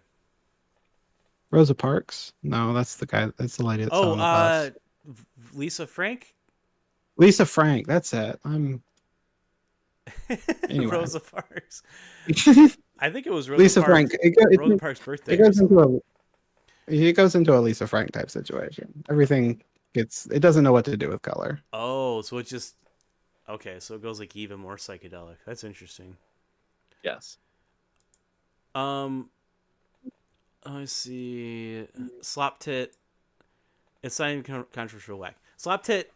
Rosa Parks? No, that's the guy. That's the lady that's on the bus. Lisa Frank? Lisa Frank. That's it. Anyway. Rosa Parks. I think it was Lisa Frank. Rosa Parks' birthday. It goes into a Lisa Frank type situation. Everything it doesn't know what to do with color. Oh, so it just okay. So it goes even more psychedelic. That's interesting. Yes. Let's see. Slop tit. It's not even controversial. Whack. Slop tit.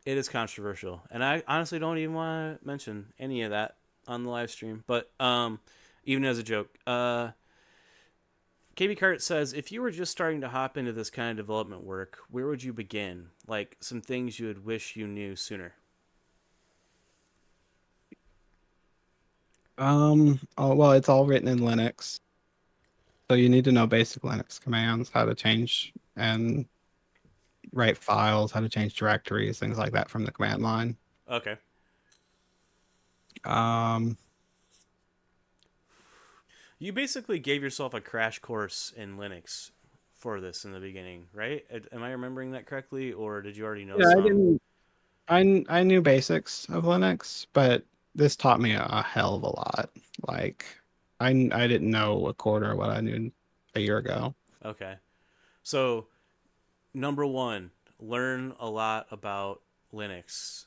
It is controversial, and I honestly don't even want to mention any of that on the live stream. But even as a joke, KB Cart says, if you were just starting to hop into this kind of development work, where would you begin? Like some things you would wish you knew sooner. Oh, well, it's all written in Linux. So you need to know basic Linux commands, how to change and write files, how to change directories, things like that from the command line. Okay. Um, You basically gave yourself a crash course in Linux for this in the beginning, right? Am I remembering that correctly, or did you already know yeah, some? I didn't. I knew basics of Linux, but this taught me a hell of a lot. Like, I didn't know a quarter of what I knew a year ago. Okay. So, number one, learn a lot about Linux.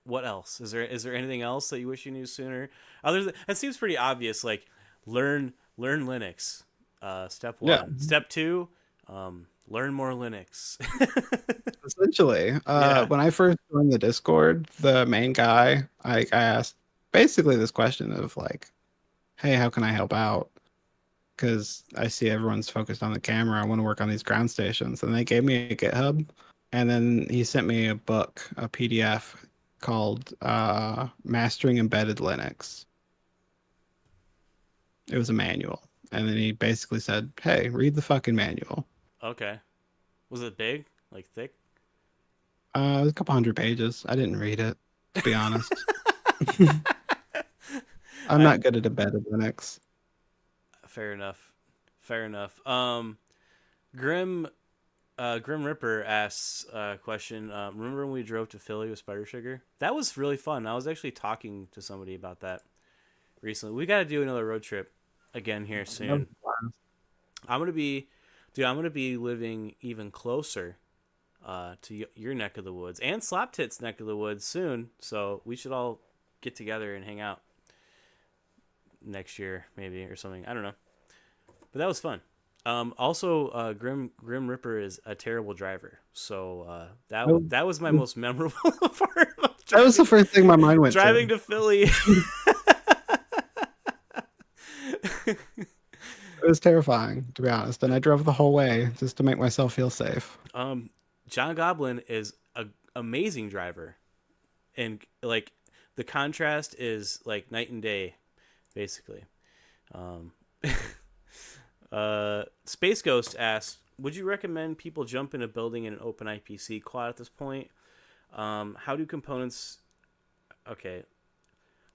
What else? Is there anything else that you wish you knew sooner? Other than that seems pretty obvious. Like learn Linux. Step one. Yeah. Step two, learn more Linux. Essentially, Yeah. when I first joined the Discord, the main guy, I asked basically this question of like, "Hey, how can I help out?" Because I see everyone's focused on the camera. I want to work on these ground stations, and they gave me a GitHub, and then he sent me a book, a PDF called "Mastering Embedded Linux." It was a manual, and then he basically said, "Hey, read the fucking manual." Okay. Was it big? Like thick? It was a couple hundred pages. I didn't read it, to be honest. I'm not good at embedded Linux. Fair enough. Fair enough. Grim Ripper asks a question. Remember when we drove to Philly with Spider Sugar? That was really fun. I was actually talking to somebody about that recently. We got to do another road trip again here soon. I'm gonna be living even closer to your neck of the woods and Slap Tit's neck of the woods soon. So we should all get together and hang out next year, maybe, or something. I don't know. But that was fun. Also, Grim Ripper is a terrible driver, so that was my most memorable part. That was the first thing my mind went driving to Philly. It was terrifying, to be honest, and I drove the whole way just to make myself feel safe. John Goblin is an amazing driver, and like the contrast is like night and day, basically. Space Ghost asks, would you recommend people jump in a building in an OpenIPC quad at this point? How do components... Okay.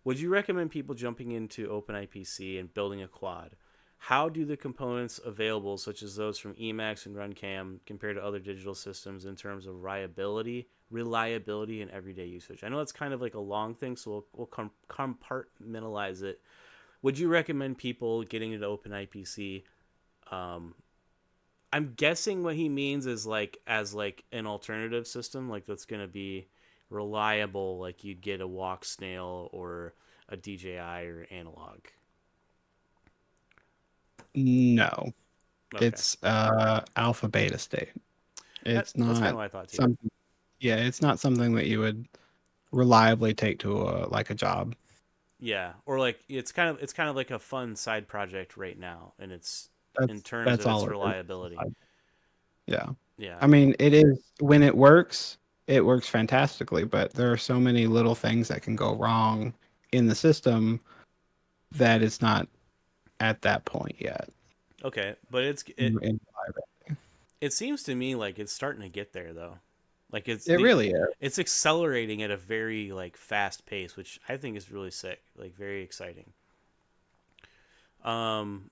Would you recommend people jumping into OpenIPC and building a quad? How do the components available, such as those from Emacs and RunCam, compare to other digital systems in terms of reliability, and everyday usage? I know it's kind of like a long thing, so we'll compartmentalize it. Would you recommend people getting into OpenIPC? I'm guessing what he means is like as like an alternative system, like that's going to be reliable, like you'd get a walk snail or a DJI or analog. No. Okay. It's alpha beta state. It's That's kind not of what I thought too. something. Yeah, it's not something that you would reliably take to a job. Yeah, or like it's kind of like a fun side project right now, and it's in terms That's of all its it is. reliability. Yeah. Yeah. I mean, it is when it works fantastically, but there are so many little things that can go wrong in the system that it's not at that point yet. Okay, but it seems to me like it's starting to get there though. Like it really is. It's accelerating at a very like fast pace, which I think is really sick, like very exciting. I'm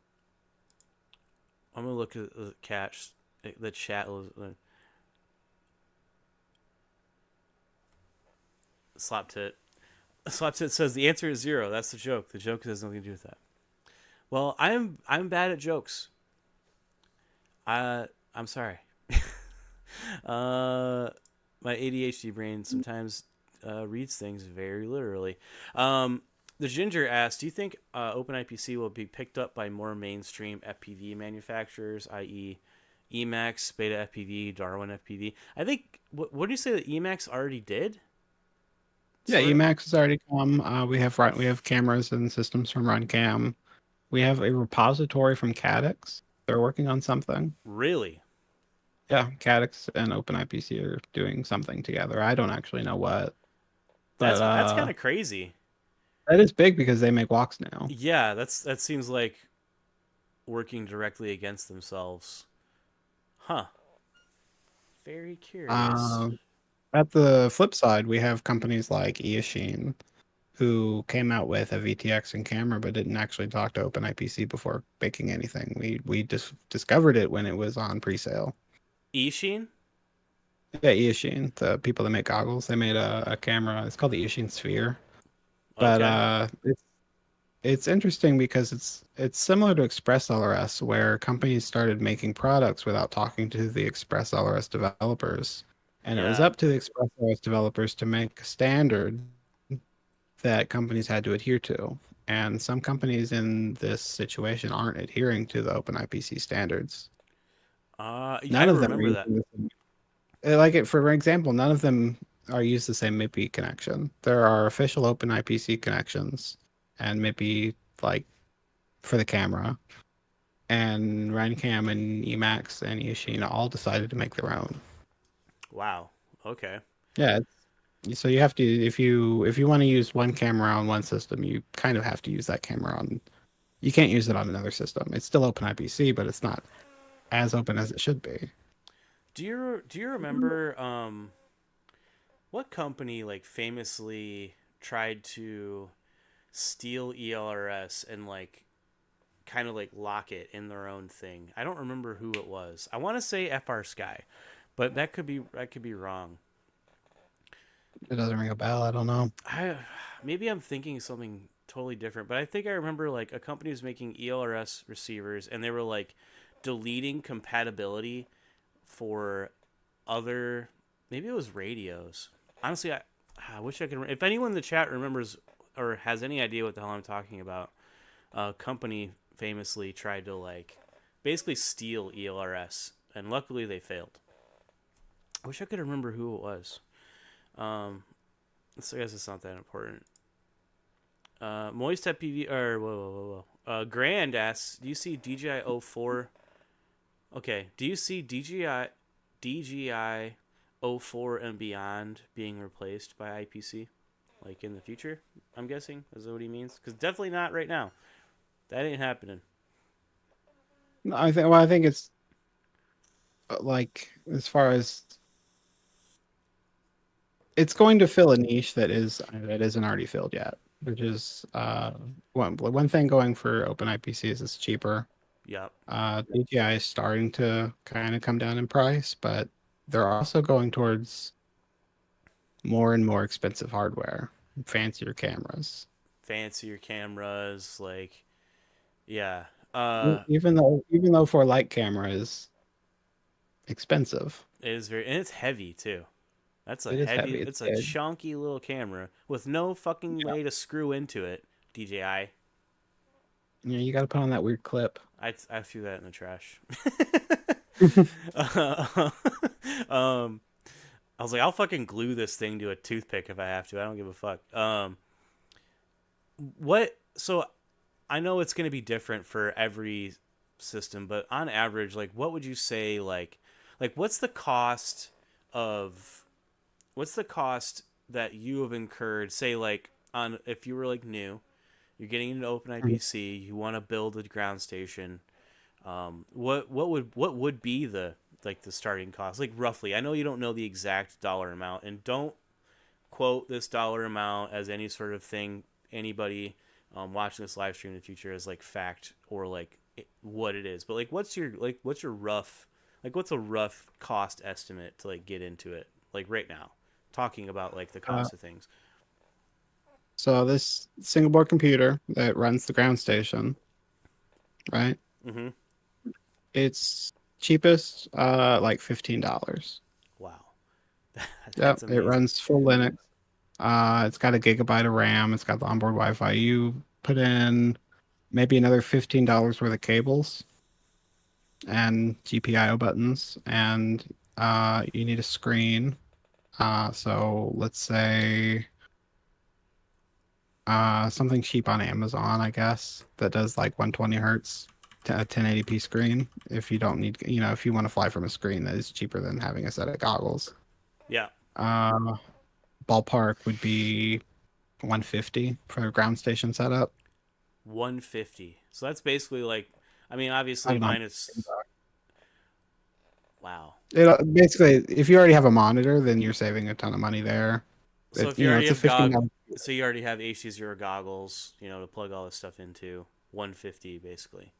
gonna look at the chat. Slap tit says the answer is 0. That's the joke. The joke has nothing to do with that. Well, I'm bad at jokes. I'm sorry. My ADHD brain sometimes reads things very literally. The Ginger asks, do you think OpenIPC will be picked up by more mainstream FPV manufacturers, i.e. Emacs, Beta FPV, Darwin FPV. I think what do you say that Emacs already did? Yeah, Sort of? Emacs has already come. We have cameras and systems from RunCam. We have a repository from Cadix. They're working on something. Really? Yeah, Cadix and OpenIPC are doing something together. I don't actually know what, but That's kind of crazy. that is big because they make walks now. Yeah, that seems like working directly against themselves. Huh. Very curious. Um, at the flip side, we have companies like Eachine who came out with a VTX and camera, but didn't actually talk to OpenIPC before making anything. We just discovered it when it was on pre-sale. Ishin? Yeah, Eachine, the people that make goggles, they made a camera. It's called the Eachine Sphere. But Okay. it's interesting because it's similar to Express LRS, where companies started making products without talking to the Express LRS developers, and it was Yeah. up to the Express LRS developers to make a standard that companies had to adhere to. And some companies in this situation aren't adhering to the OpenIPC standards. I None of them are remember that. using the same. Like it, for example, none of them are use the same MIPI connection. There are official OpenIPC connections, and MIPI like for the camera, and RunCam and Emacs and Yoshina all decided to make their own. Wow. Okay. Yeah, so you have to if you want to use one camera on one system, you kind of have to use that camera on. You can't use it on another system. It's still OpenIPC, but it's not as open as it should be. Do you remember what company like famously tried to steal ELRS and like kind of like lock it in their own thing? I don't remember who it was. I want to say FR Sky, but that could be wrong. It doesn't ring a bell. I don't know. I maybe I'm thinking something totally different, but I think I remember like a company was making ELRS receivers and they were like deleting compatibility for other, maybe it was radios. Honestly, I wish I could. If anyone in the chat remembers or has any idea what the hell I'm talking about, a company famously tried to like basically steal ELRS, and luckily they failed. I wish I could remember who it was. So I guess it's not that important. Moist FPV or whoa. Grand asks, do you see DJI O4? Okay, do you see DJI O4 and beyond being replaced by IPC, like in the future? I'm guessing is that what he means? Because definitely not right now. That ain't happening. No, I think it's like as far as it's going to fill a niche that isn't already filled yet, which is one thing going for OpenIPC is it's cheaper. Yep. DJI is starting to kind of come down in price, but they're also going towards more and more expensive hardware, fancier cameras. Fancier cameras, like, yeah. Even though for light camera is expensive, It is very, and it's heavy too. That's a it is heavy. heavy. It's It's a big. chunky little camera with no fucking Yeah. way to screw into it. DJI. Yeah, you got to put on that weird clip. I threw that in the trash. I was like, I'll fucking glue this thing to a toothpick if I have to. I don't give a fuck. What? So, I know it's gonna be different for every system, but on average, like, what would you say, like, of, what's the cost that you have incurred? Say, like, on if you were like new, you're getting into OpenIPC, you want to build a ground station. What would be the like the starting cost, like roughly? I know you don't know the exact dollar amount, and don't quote this dollar amount as any sort of thing anybody watching this live stream in the future as like fact or like what it is. But like, what's your rough what's a rough cost estimate to like get into it like right now, talking about like the Uh, cost of things. so this single board computer that runs the ground station, right? Mm-hmm. It's cheapest, like $15. Wow. Yep, That's it amazing. runs full Linux. It's got a gigabyte of RAM. It's got the onboard Wi-Fi. You put in maybe another $15 worth of cables, and GPIO buttons, and you need a screen. So let's say something cheap on Amazon, I guess, that does like 120 hertz to a 1080p screen. If you don't need, if you want to fly from a screen, that is cheaper than having a set of goggles. Yeah. Ballpark would be 150 for a ground station setup. 150. So that's basically like, I mean, obviously I'm not- minus. Wow. Basically, if you already have a monitor, then you're saving a ton of money there. So if you already It's a have $15. so you already have HC0 goggles, to plug all this stuff into, 150 basically.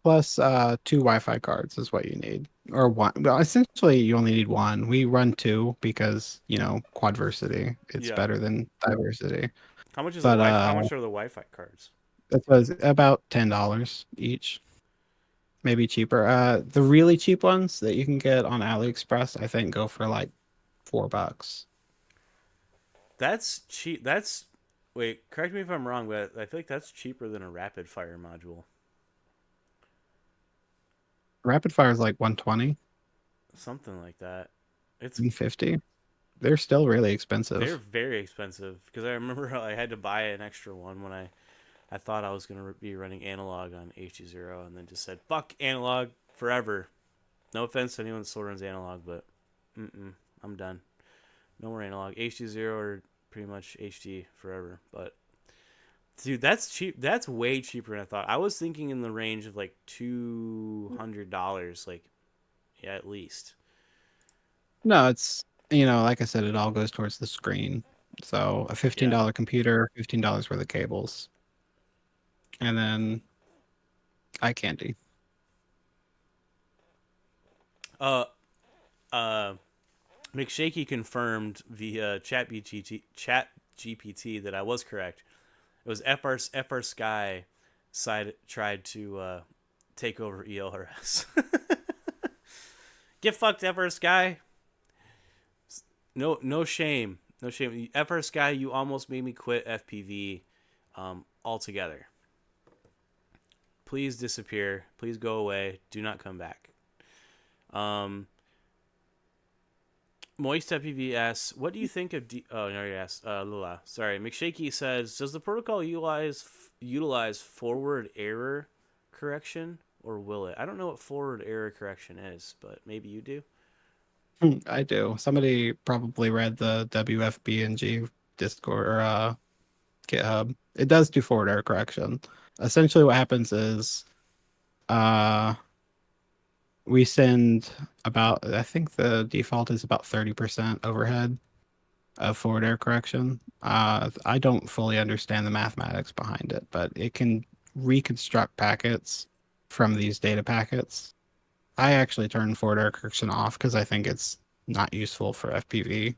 Plus, 2 Wi-Fi cards is what you need, or one. Well, essentially, you only need one. We run 2 because quadversity. It's Yeah. better than diversity. How much is But How much are the Wi-Fi cards? that was about $10 each, maybe cheaper. The really cheap ones that you can get on AliExpress, I think, go for like $4. That's cheap. Wait, correct me if I'm wrong, but I feel like that's cheaper than a rapid fire module. Rapid fire is like 120, Something like that. It's 150. They're still really expensive. They're very expensive because I remember I had to buy an extra one when I thought I was going to be running analog on HD0 and then just said, fuck analog forever. No offense to anyone that still runs analog, but I'm done. No more analog. HD0 or pretty much HD forever. But, dude, that's cheap. That's way cheaper than I thought. I was thinking in the range of like $200, like, yeah, at least. No, it's like I said, it all goes towards the screen. So a $15 computer, $15 worth of cables, and then eye candy. McShaky confirmed via chat GPT that I was correct. It was FR Sky tried to take over ELRS. Get fucked, FR Sky. No shame. No shame. FR Sky, you almost made me quit FPV altogether. Please disappear. Please go away. Do not come back. Moist FPV asks, what do you think of oh, no, you asked. Lula. Sorry. McShaky says, does the protocol utilize forward error correction, or will it? I don't know what forward error correction is, but maybe you do. I do. Somebody probably read the WFBNG Discord or GitHub. It does do forward error correction. Essentially, what happens is, we send about, I think the default is about 30% overhead of forward error correction. I don't fully understand the mathematics behind it, but it can reconstruct packets from these data packets. I actually turn forward error correction off because I think it's not useful for FPV.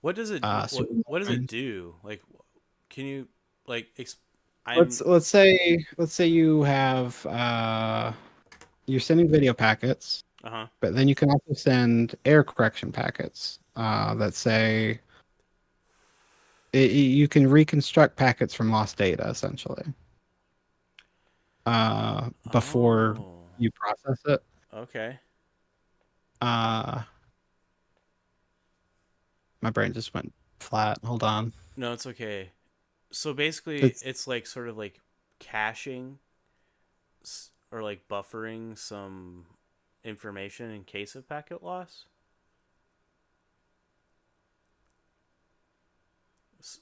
What does it? What does it do? Like, can you like? Let's say you have you're sending video packets, but then you can also send error correction packets that say you can reconstruct packets from lost data essentially before you process it. Okay. My brain just went flat. Hold on. No, it's okay. So basically, it's like sort of like caching or like buffering some information in case of packet loss.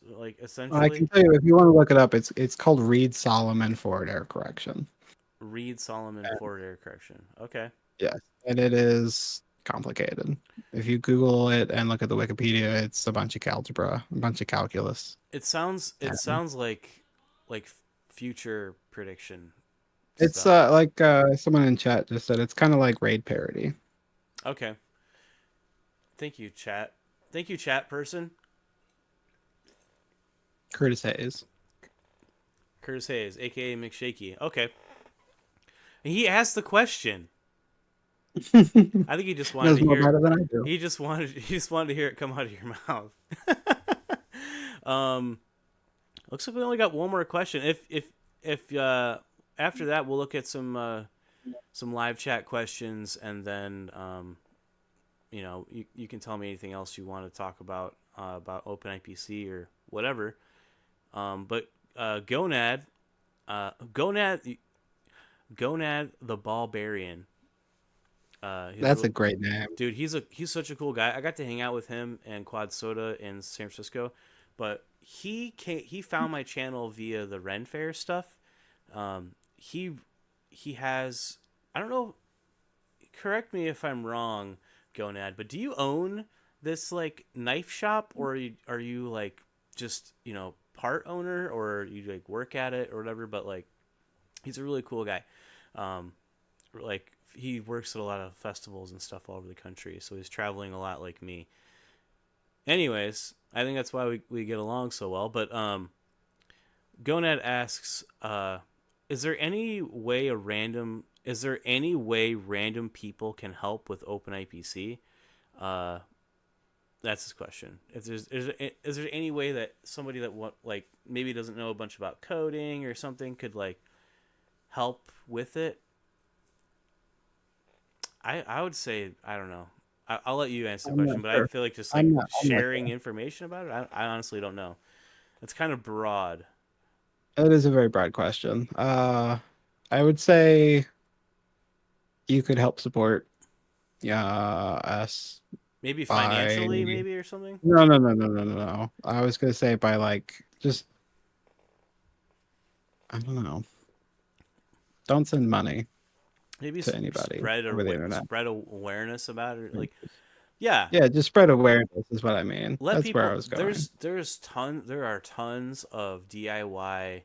Like essentially, I can tell you if you want to look it up. It's called Reed-Solomon forward error correction. Reed-Solomon forward error correction. Okay. Yes, and it is complicated. If you Google it and look at the Wikipedia, it's a bunch of algebra, a bunch of calculus. It sounds like future prediction. It's like someone in chat just said it's kind of like RAID parity. Okay. Thank you, chat. Thank you, chat person. Curtis Hayes. Curtis Hayes, aka McShaky. Okay. And he asked the question. I think he just wanted to hear. Than I do. He just wanted to hear it come out of your mouth. Looks like we only got one more question. If after that we'll look at some some live chat questions, and then you know, you can tell me anything else you want to talk about OpenIPC or whatever. But Gonad, Gonad, Gonad the Barbarian. That's a great name. Dude. He's such a cool guy. I got to hang out with him and Quad Soda in San Francisco, but he found my channel via the Ren Fair stuff. He has, I don't know, correct me if I'm wrong, Gonad, but do you own this like knife shop, or are you like just, you know, part owner, or you like work at it or whatever? But like, he's a really cool guy. Like, he works at a lot of festivals and stuff all over the country, so he's traveling a lot like me. Anyways, I think that's why we get along so well. But Gonad asks, is there any way random people can help with OpenIPC? That's his question. Is there any way that somebody that like maybe doesn't know a bunch about coding or something could like help with it? I would say, I don't know. I'll let you answer the question, but I feel like just like sharing information about it, I honestly don't know. It's kind of broad. It is a very broad question. I would say you could help support us. Maybe financially, maybe, or something? No. I was going to say by like, just, I don't know. Don't send money. Maybe to anybody spread awareness about it. Like, yeah, just spread awareness is what I mean. That's people, where I was going. There are tons of DIY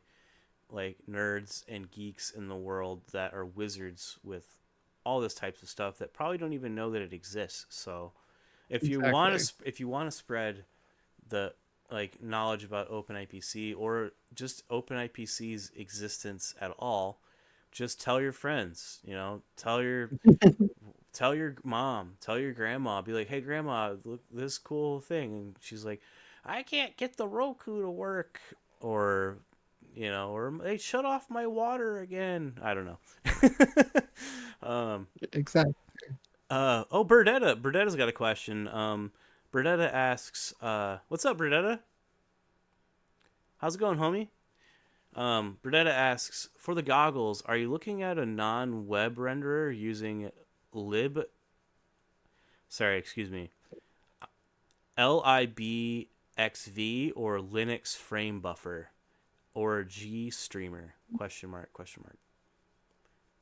like nerds and geeks in the world that are wizards with all this types of stuff that probably don't even know that it exists. So if you want to spread the like knowledge about OpenIPC or just OpenIPC's existence at all, just tell your friends, you know, tell your mom, tell your grandma, be like, hey grandma, look this cool thing, and she's like, I can't get the Roku to work, or you know, or they shut off my water again. I don't know. Exactly. Berdetta's got a question. Berdetta asks, what's up, Berdetta? How's it going, homie? Berdetta asks, for the goggles, are you looking at a non-web renderer using libxv or Linux frame buffer or GStreamer? Question mark.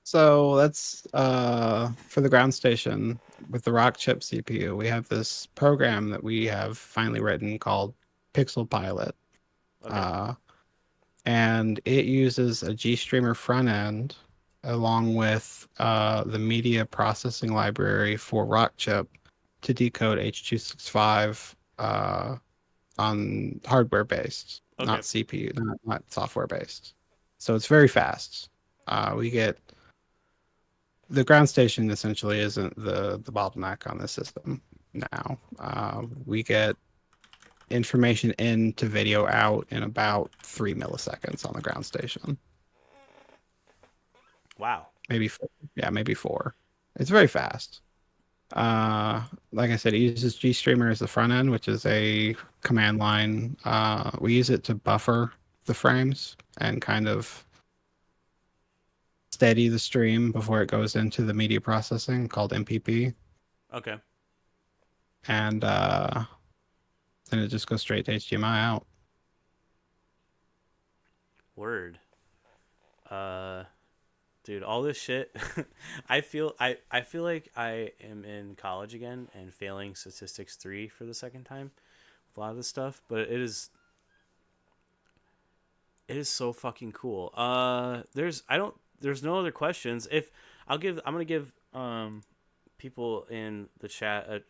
So that's for the ground station with the Rock Chip CPU. We have this program that we have finally written called Pixel Pilot. Okay. And it uses a GStreamer front end along with the media processing library for Rockchip to decode H.265 on hardware based, not CPU, not software based. So it's very fast. We get the ground station essentially isn't the bottleneck on the system now. We get information in to video out in about 3 milliseconds on the ground station. Wow. Maybe 4. It's very fast. Like I said, it uses GStreamer as the front end, which is a command line. We use it to buffer the frames and kind of steady the stream before it goes into the media processing called MPP. Okay. And then it just goes straight to HDMI out. Word. Dude, all this shit. I feel like I am in college again and failing statistics 3 for the second time with a lot of this stuff, but it is so fucking cool. There's no other questions. I'm gonna give people in the chat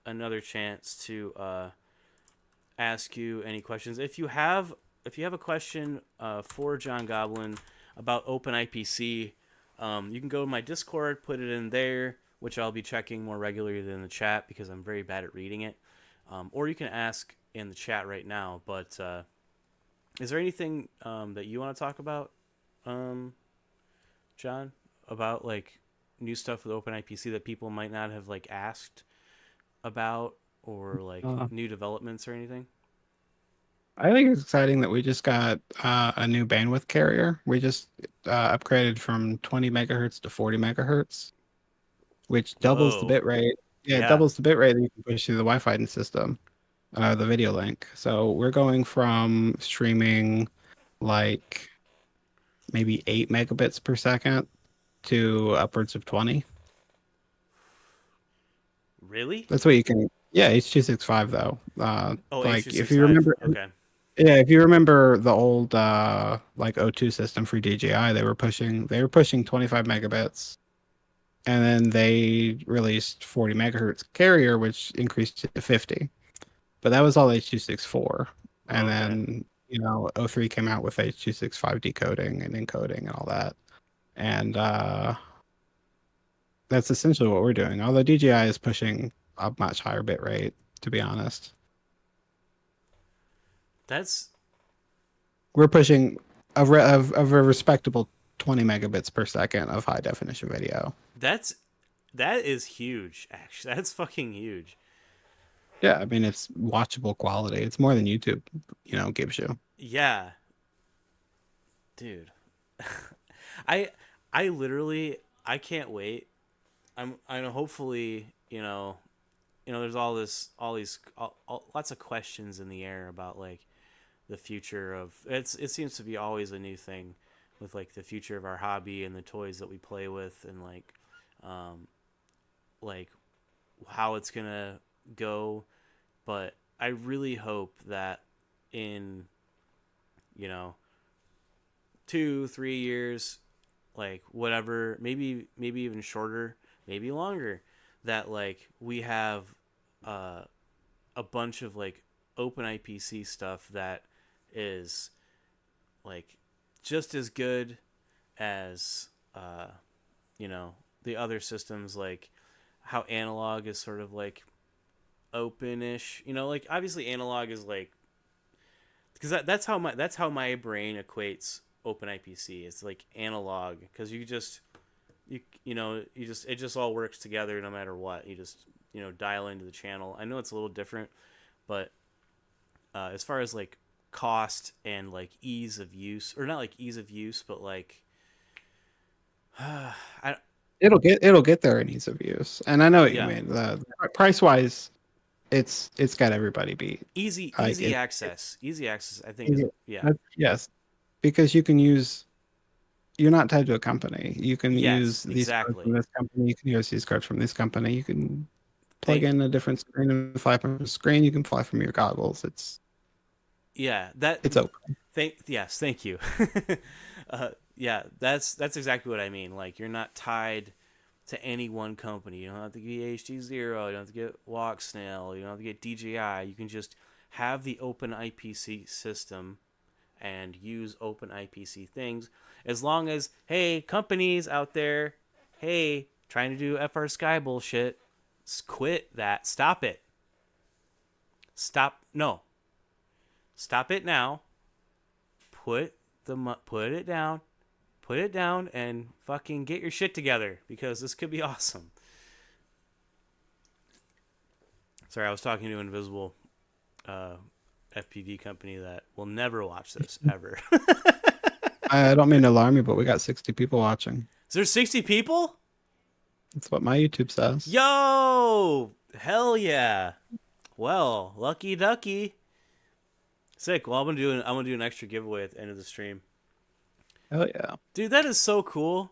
another chance to ask you any questions. If you have a question for John Goblin about OpenIPC, you can go to my Discord, put it in there, which I'll be checking more regularly than the chat because I'm very bad at reading it. Or you can ask in the chat right now. But is there anything that you want to talk about, John, about like new stuff with OpenIPC that people might not have like asked about, or like new developments or anything? I think it's exciting that we just got a new bandwidth carrier. We just upgraded from 20 megahertz to 40 megahertz, which doubles the Whoa. bit rate. Yeah, it Yeah. doubles the bit rate that you can push through the Wi-Fi system, the video link. So we're going from streaming like maybe 8 megabits per second to upwards of 20. Really? That's what you can. Yeah, H.265 though. Oh, Like if you H.265. remember, Okay. yeah, if you remember the old like O2 system for DJI, they were pushing 25 megabits, and then they released 40 megahertz carrier, which increased it to 50. But that was all H.264, and Okay. then O3 came out with H.265 decoding and encoding and all that, and that's essentially what we're doing. Although DJI is pushing a much higher bit rate, to be honest. That's We're pushing of a respectable 20 megabits per second of high definition video. that is huge. Actually, that's fucking huge. Yeah, I mean it's watchable quality. It's more than YouTube, gives you. Yeah, dude. I literally I can't wait. I know. Hopefully, there's lots of questions in the air about like the future of it seems to be always a new thing with like the future of our hobby and the toys that we play with, and like how it's gonna go. But I really hope that in 2-3 years, like whatever, maybe even shorter, maybe longer, that like we have a bunch of like OpenIPC stuff that is like just as good as the other systems, like how analog is sort of like openish, like obviously analog is like, because that's how my brain equates OpenIPC. It's like analog, because it just all works together no matter what. You just dial into the channel. I know it's a little different, but as far as like cost and like ease of use, or not like ease of use, but like It'll get there in ease of use, and I know what you yeah, mean. The price wise, it's got everybody beat. easy access. Easy access, I think, is yeah. Yes, because you're not tied to a company. You can Yes, use these cards exactly. from this company. You can use these cards from this company. You can plug in a different screen and fly from the screen. You can fly from your goggles. It's open. Thank you. Yeah, that's exactly what I mean. Like, you're not tied to any one company. You don't have to get HD0. You don't have to get Walk Snail. You don't have to get DJI. You can just have the OpenIPC system and use OpenIPC things, as long as, hey, companies out there, hey, trying to do FR Sky bullshit, quit that. Stop it. Stop it now. Put it down. Put it down and fucking get your shit together, because this could be awesome. Sorry, I was talking to an invisible FPV company that will never watch this ever. I don't mean to alarm you, but we got 60 people watching. Is there 60 people? That's what my YouTube says. Yo! Hell yeah. Well, lucky ducky. Sick. Well, I'm gonna do an extra giveaway at the end of the stream. Hell yeah. Dude, that is so cool.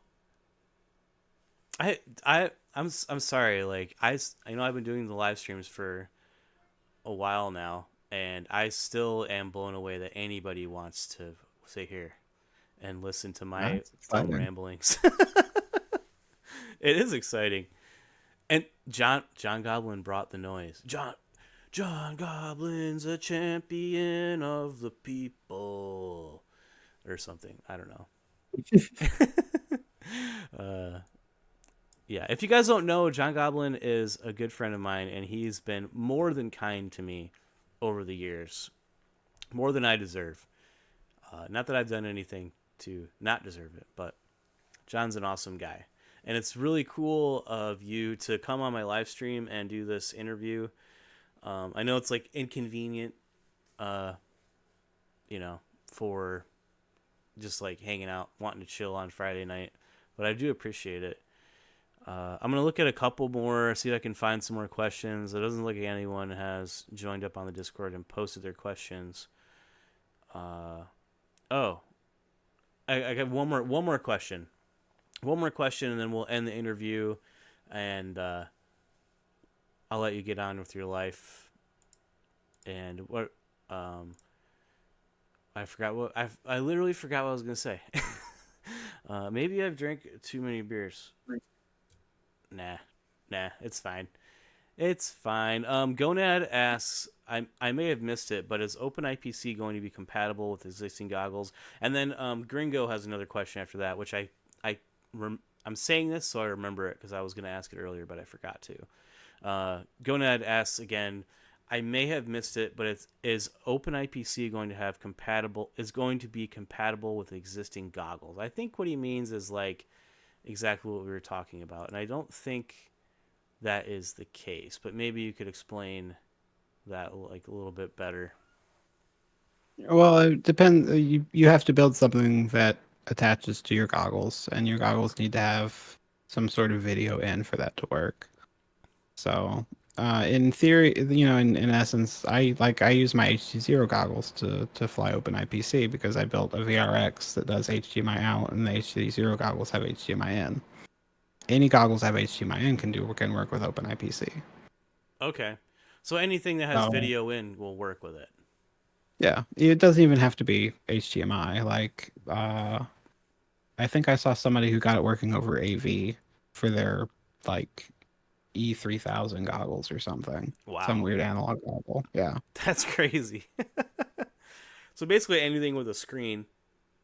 I'm sorry, like I know I've been doing the live streams for a while now, and I still am blown away that anybody wants to sit here and listen to my dumb ramblings. It is exciting. And John Goblin brought the noise. John Goblin's a champion of the people, or something. I don't know. Yeah, if you guys don't know, John Goblin is a good friend of mine, and he's been more than kind to me over the years, more than I deserve. Not that I've done anything to not deserve it, but John's an awesome guy. and it's really cool of you to come on my live stream and do this interview. I know it's like inconvenient, you know, for just like hanging out, wanting to chill on Friday night, but I do appreciate it. I'm gonna look at a couple more, see if I can find some more questions. It doesn't look like anyone has joined up on the Discord and posted their questions. Oh, I got one more question, and then we'll end the interview, and I'll let you get on with your life. And what I literally forgot what I was gonna say. Maybe I've drank too many beers. Nah, it's fine. It's fine. Gonad asks, I may have missed it, but is OpenIPC going to be compatible with existing goggles? And then Gringo has another question after that, which I'm saying this so I remember it because I was going to ask it earlier, but I forgot to. Gonad asks again, I may have missed it, but is OpenIPC going to be compatible with existing goggles? I think what he means is like exactly what we were talking about, and I don't think that is the case, but maybe you could explain that like a little bit better. Well, it depends. You have to build something that attaches to your goggles, and your goggles need to have some sort of video in for that to work. So, in theory, in essence, I use my HD0 goggles to fly OpenIPC because I built a VRX that does HDMI out, and the HD0 goggles have HDMI in. Any goggles that have HDMI in can work with OpenIPC. Okay, so anything that has video in will work with it. Yeah, it doesn't even have to be HDMI. Like, I think I saw somebody who got it working over AV for their like E3000 goggles or something. Wow, some weird analog goggle. Yeah, that's crazy. So basically, anything with a screen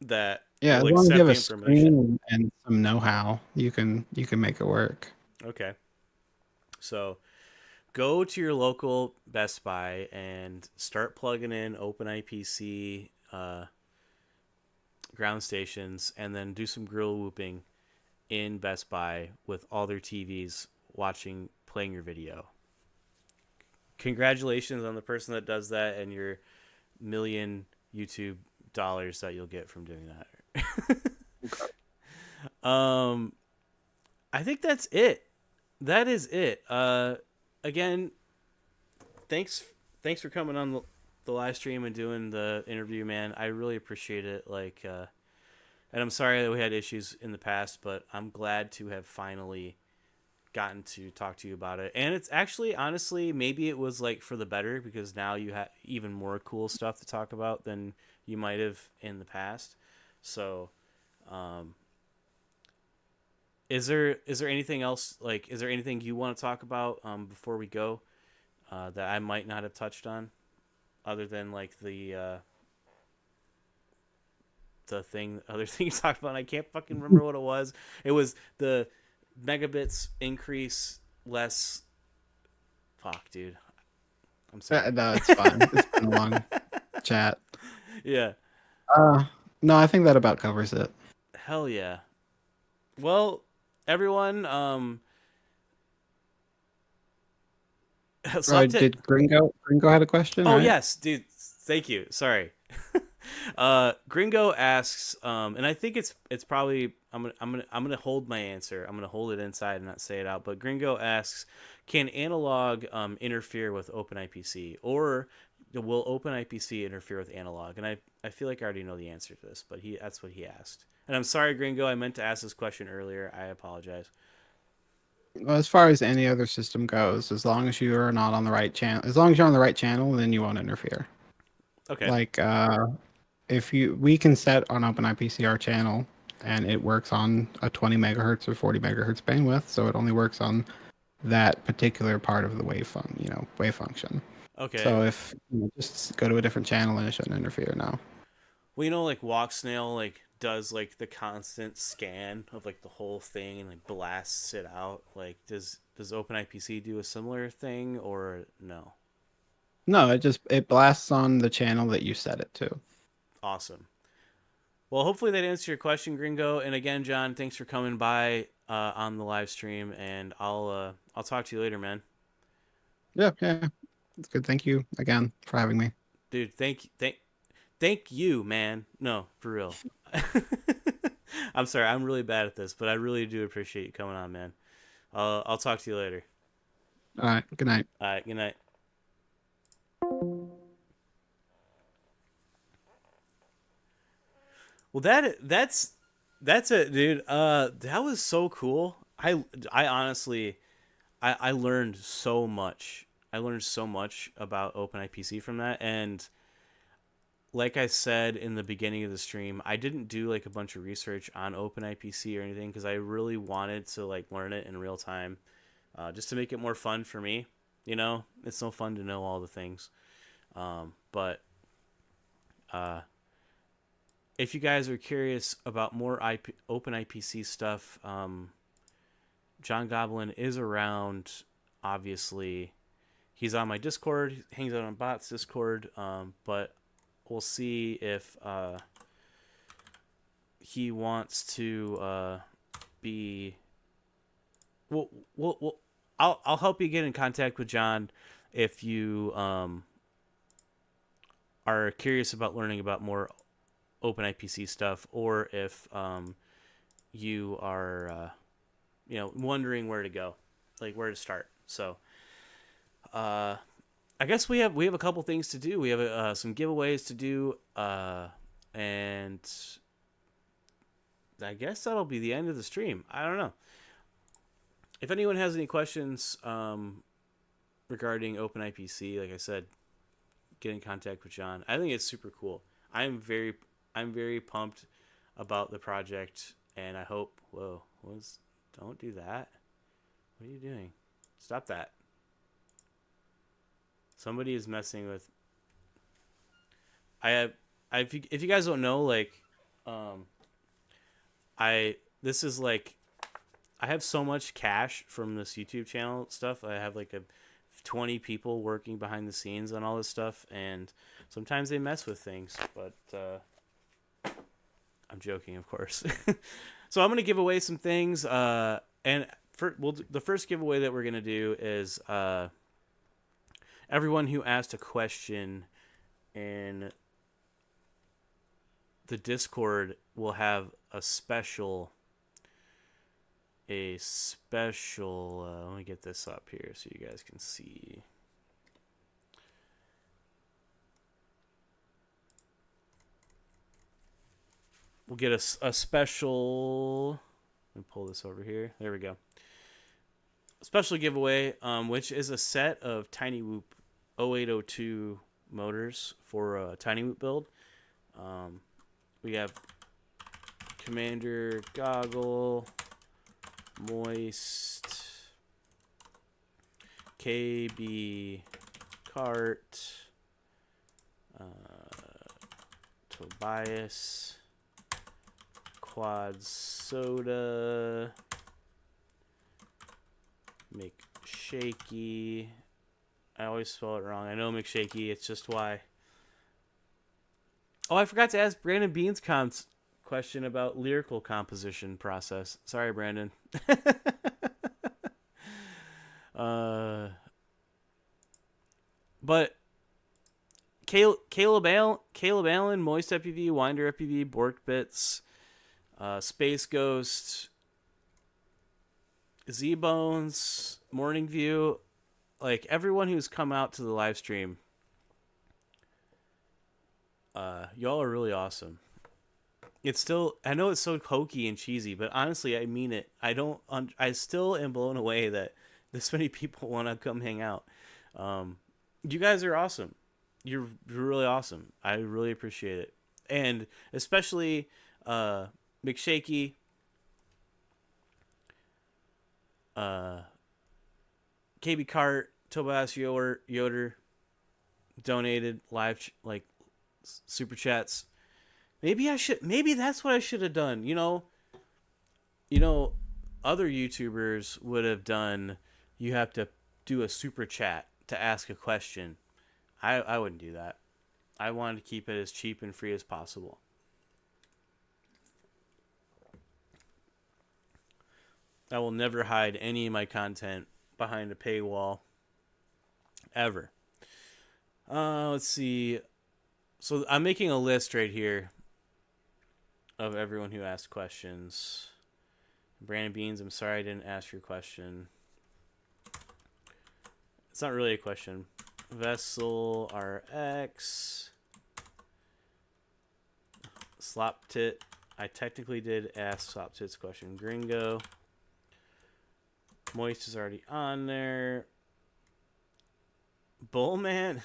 that yeah, as will long as you have a accept the information. screen and some know-how, you can make it work. Okay, so go to your local Best Buy and start plugging in OpenIPC ground stations, and then do some grill whooping in Best Buy with all their TVs playing your video. Congratulations on the person that does that and your million YouTube dollars that you'll get from doing that. I think that's it. That is it. Again, thanks for coming on the live stream and doing the interview, man. I really appreciate it. Like, and I'm sorry that we had issues in the past, but I'm glad to have finally gotten to talk to you about it. And it's actually, honestly, maybe it was like for the better, because now you have even more cool stuff to talk about than you might have in the past. So, is there anything else, like, is there anything you want to talk about before we go that I might not have touched on, other than like the other thing you talked about? I can't fucking remember what it was. It was the megabits increase less. Fuck, dude. I'm sorry. No, it's fine. It's been a long chat. Yeah. No, I think that about covers it. Hell yeah. Well, everyone, so did Gringo had a question? Oh, right? yes, dude. Thank you. Sorry. Gringo asks, and I think it's probably I'm gonna hold my answer. I'm gonna hold it inside and not say it out. But Gringo asks, can analog interfere with OpenIPC, or will OpenIPC interfere with analog? And I feel like I already know the answer to this, but that's what he asked. And I'm sorry, Gringo, I meant to ask this question earlier. I apologize. Well, as far as any other system goes, as long as you are not on the right channel, as long as you're on the right channel, then you won't interfere. Okay. Like, we can set on OpenIPC our channel, and it works on a 20 megahertz or 40 megahertz bandwidth, so it only works on that particular part of the wave function. Okay. So if you just go to a different channel, and it shouldn't interfere now. Well, like Walk Snail does like the constant scan of like the whole thing and like blasts it out. Like, does OpenIPC do a similar thing, or no? No, it blasts on the channel that you set it to. Awesome. Well, hopefully that answered your question, Gringo. And again, John, thanks for coming by. on the live stream, and I'll talk to you later, man. Yeah, yeah. It's good. Thank you again for having me. Dude, thank you, man. No, for real. I'm sorry, I'm really bad at this, but I really do appreciate you coming on, man. I'll talk to you later. All right. Good night. All right, good night. Well, that's it, dude. That was so cool. I honestly, I learned so much. I learned so much about OpenIPC from that, and like I said in the beginning of the stream, I didn't do like a bunch of research on OpenIPC or anything because I really wanted to like learn it in real time, just to make it more fun for me. You know, it's no fun to know all the things, but if you guys are curious about more OpenIPC stuff, John Goblin is around. Obviously, he's on my Discord, hangs out on Bots Discord, but we'll see if he wants to be. I'll help you get in contact with John if you are curious about learning about more OpenIPC stuff, or if you are wondering where to go, like where to start. So I guess we have a couple things to do. We have some giveaways to do, and I guess that'll be the end of the stream. I don't know. If anyone has any questions regarding OpenIPC, like I said, get in contact with John. I think it's super cool. I'm very pumped about the project, and I hope. Don't do that. What are you doing? Stop that. Somebody is messing with. If you guys don't know, like, this is like, I have so much cash from this YouTube channel stuff. I have like 20 people working behind the scenes on all this stuff, and sometimes they mess with things, but I'm joking, of course. So I'm going to give away some things, and the first giveaway that we're going to do is everyone who asked a question in the Discord will have a special let me get this up here so you guys can see. We'll get a special. Let me pull this over here. There we go. A special giveaway, which is a set of Tiny Whoop 0802 motors for a Tiny Whoop build. We have Commander Goggle, Moist, KB Cart, Tobias, Quad Soda, McShaky. I always spell it wrong. I know McShaky. It's just why. Oh, I forgot to ask Brandon Bean's question about lyrical composition process. Sorry, Brandon. But Caleb Allen, Moist FPV, Winder FPV, Bork Bits, Space Ghost, Z-Bones, Morning View, like everyone who's come out to the live stream, y'all are really awesome. It's still, I know it's so hokey and cheesy, but honestly, I mean it. I still am blown away that this many people want to come hang out. You guys are awesome. You're really awesome. I really appreciate it. And especially, McShaky, KB Cart, Tobias Yoder donated live super chats. Maybe that's what I should have done. You know, other YouTubers would have done. You have to do a super chat to ask a question. I wouldn't do that. I wanted to keep it as cheap and free as possible. I will never hide any of my content behind a paywall. Ever. Let's see. So I'm making a list right here of everyone who asked questions. Brandon Beans, I'm sorry I didn't ask your question. It's not really a question. Vessel RX. Slop Tit. I technically did ask Slop Tit's question. Gringo. Moist is already on there. Bullman.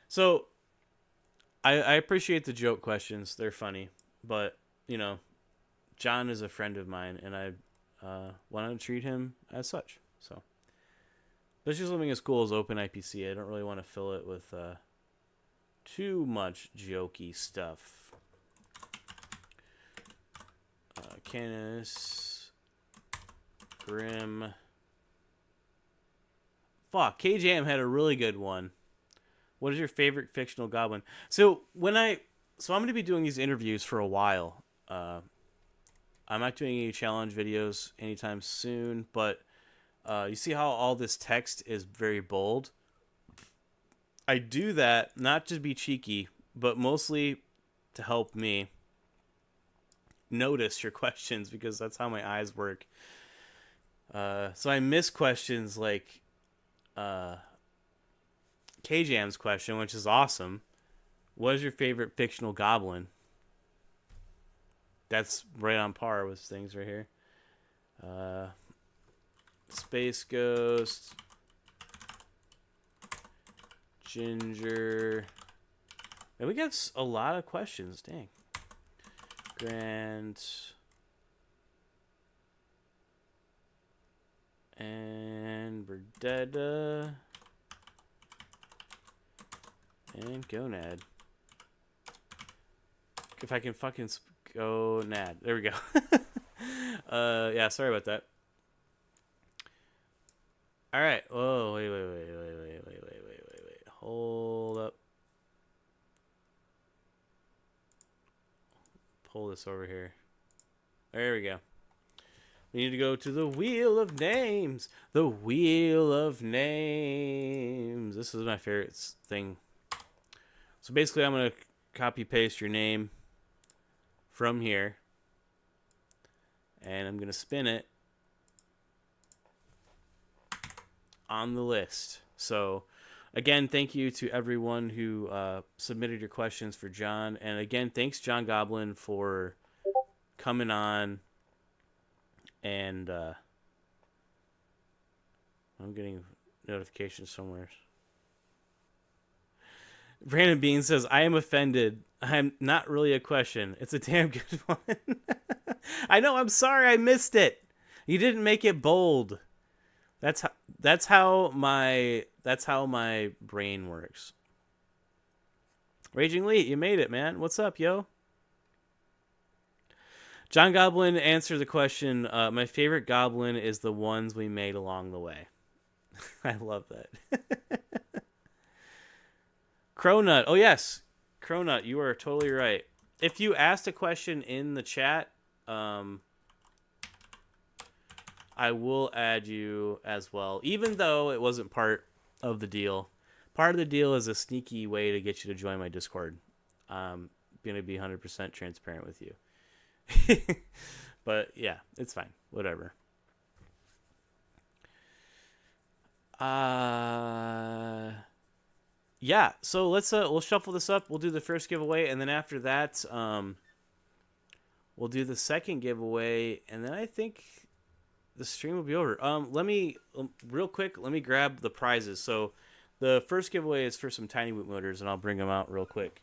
So, I appreciate the joke questions. They're funny. But, you know, John is a friend of mine, and I want to treat him as such. So, especially something as cool as OpenIPC. I don't really want to fill it with too much jokey stuff. Canis. Grim. Fuck, KJM had a really good one. What is your favorite fictional goblin? So I'm going to be doing these interviews for a while. I'm not doing any challenge videos anytime soon, but you see how all this text is very bold? I do that not to be cheeky, but mostly to help me notice your questions, because that's how my eyes work. So I miss questions like K-Jam's question, which is awesome. What is your favorite fictional goblin? That's right on par with things right here. Space Ghost. Ginger. And we got a lot of questions. Dang. Grand. And Berdetta. And Gonad. If I can fucking Gonad. There we go. Yeah, sorry about that. Alright. Oh, wait. Hold up. Pull this over here. There we go. We need to go to the Wheel of Names. The Wheel of Names. This is my favorite thing. So basically, I'm going to copy paste your name from here. And I'm going to spin it on the list. So, again, thank you to everyone who submitted your questions for John. And again, thanks, John Goblin, for coming on. And I'm getting notifications somewhere. Brandon Bean says, I am offended. I'm not really a question. It's a damn good one. I know, I'm sorry I missed it. You didn't make it bold. That's how my brain works. Raging Lee, you made it, man. What's up, yo? John Goblin answered the question, my favorite goblin is the ones we made along the way. I love that. Cronut. Oh, yes. Cronut, you are totally right. If you asked a question in the chat, I will add you as well, even though it wasn't part of the deal. Part of the deal is a sneaky way to get you to join my Discord. I'm going to be 100% transparent with you. But yeah, it's fine. Whatever. Yeah, so let's we'll shuffle this up. We'll do the first giveaway, and then after that, we'll do the second giveaway, and then I think the stream will be over. Let me real quick. Let me grab the prizes. So the first giveaway is for some tiny whoop motors, and I'll bring them out real quick.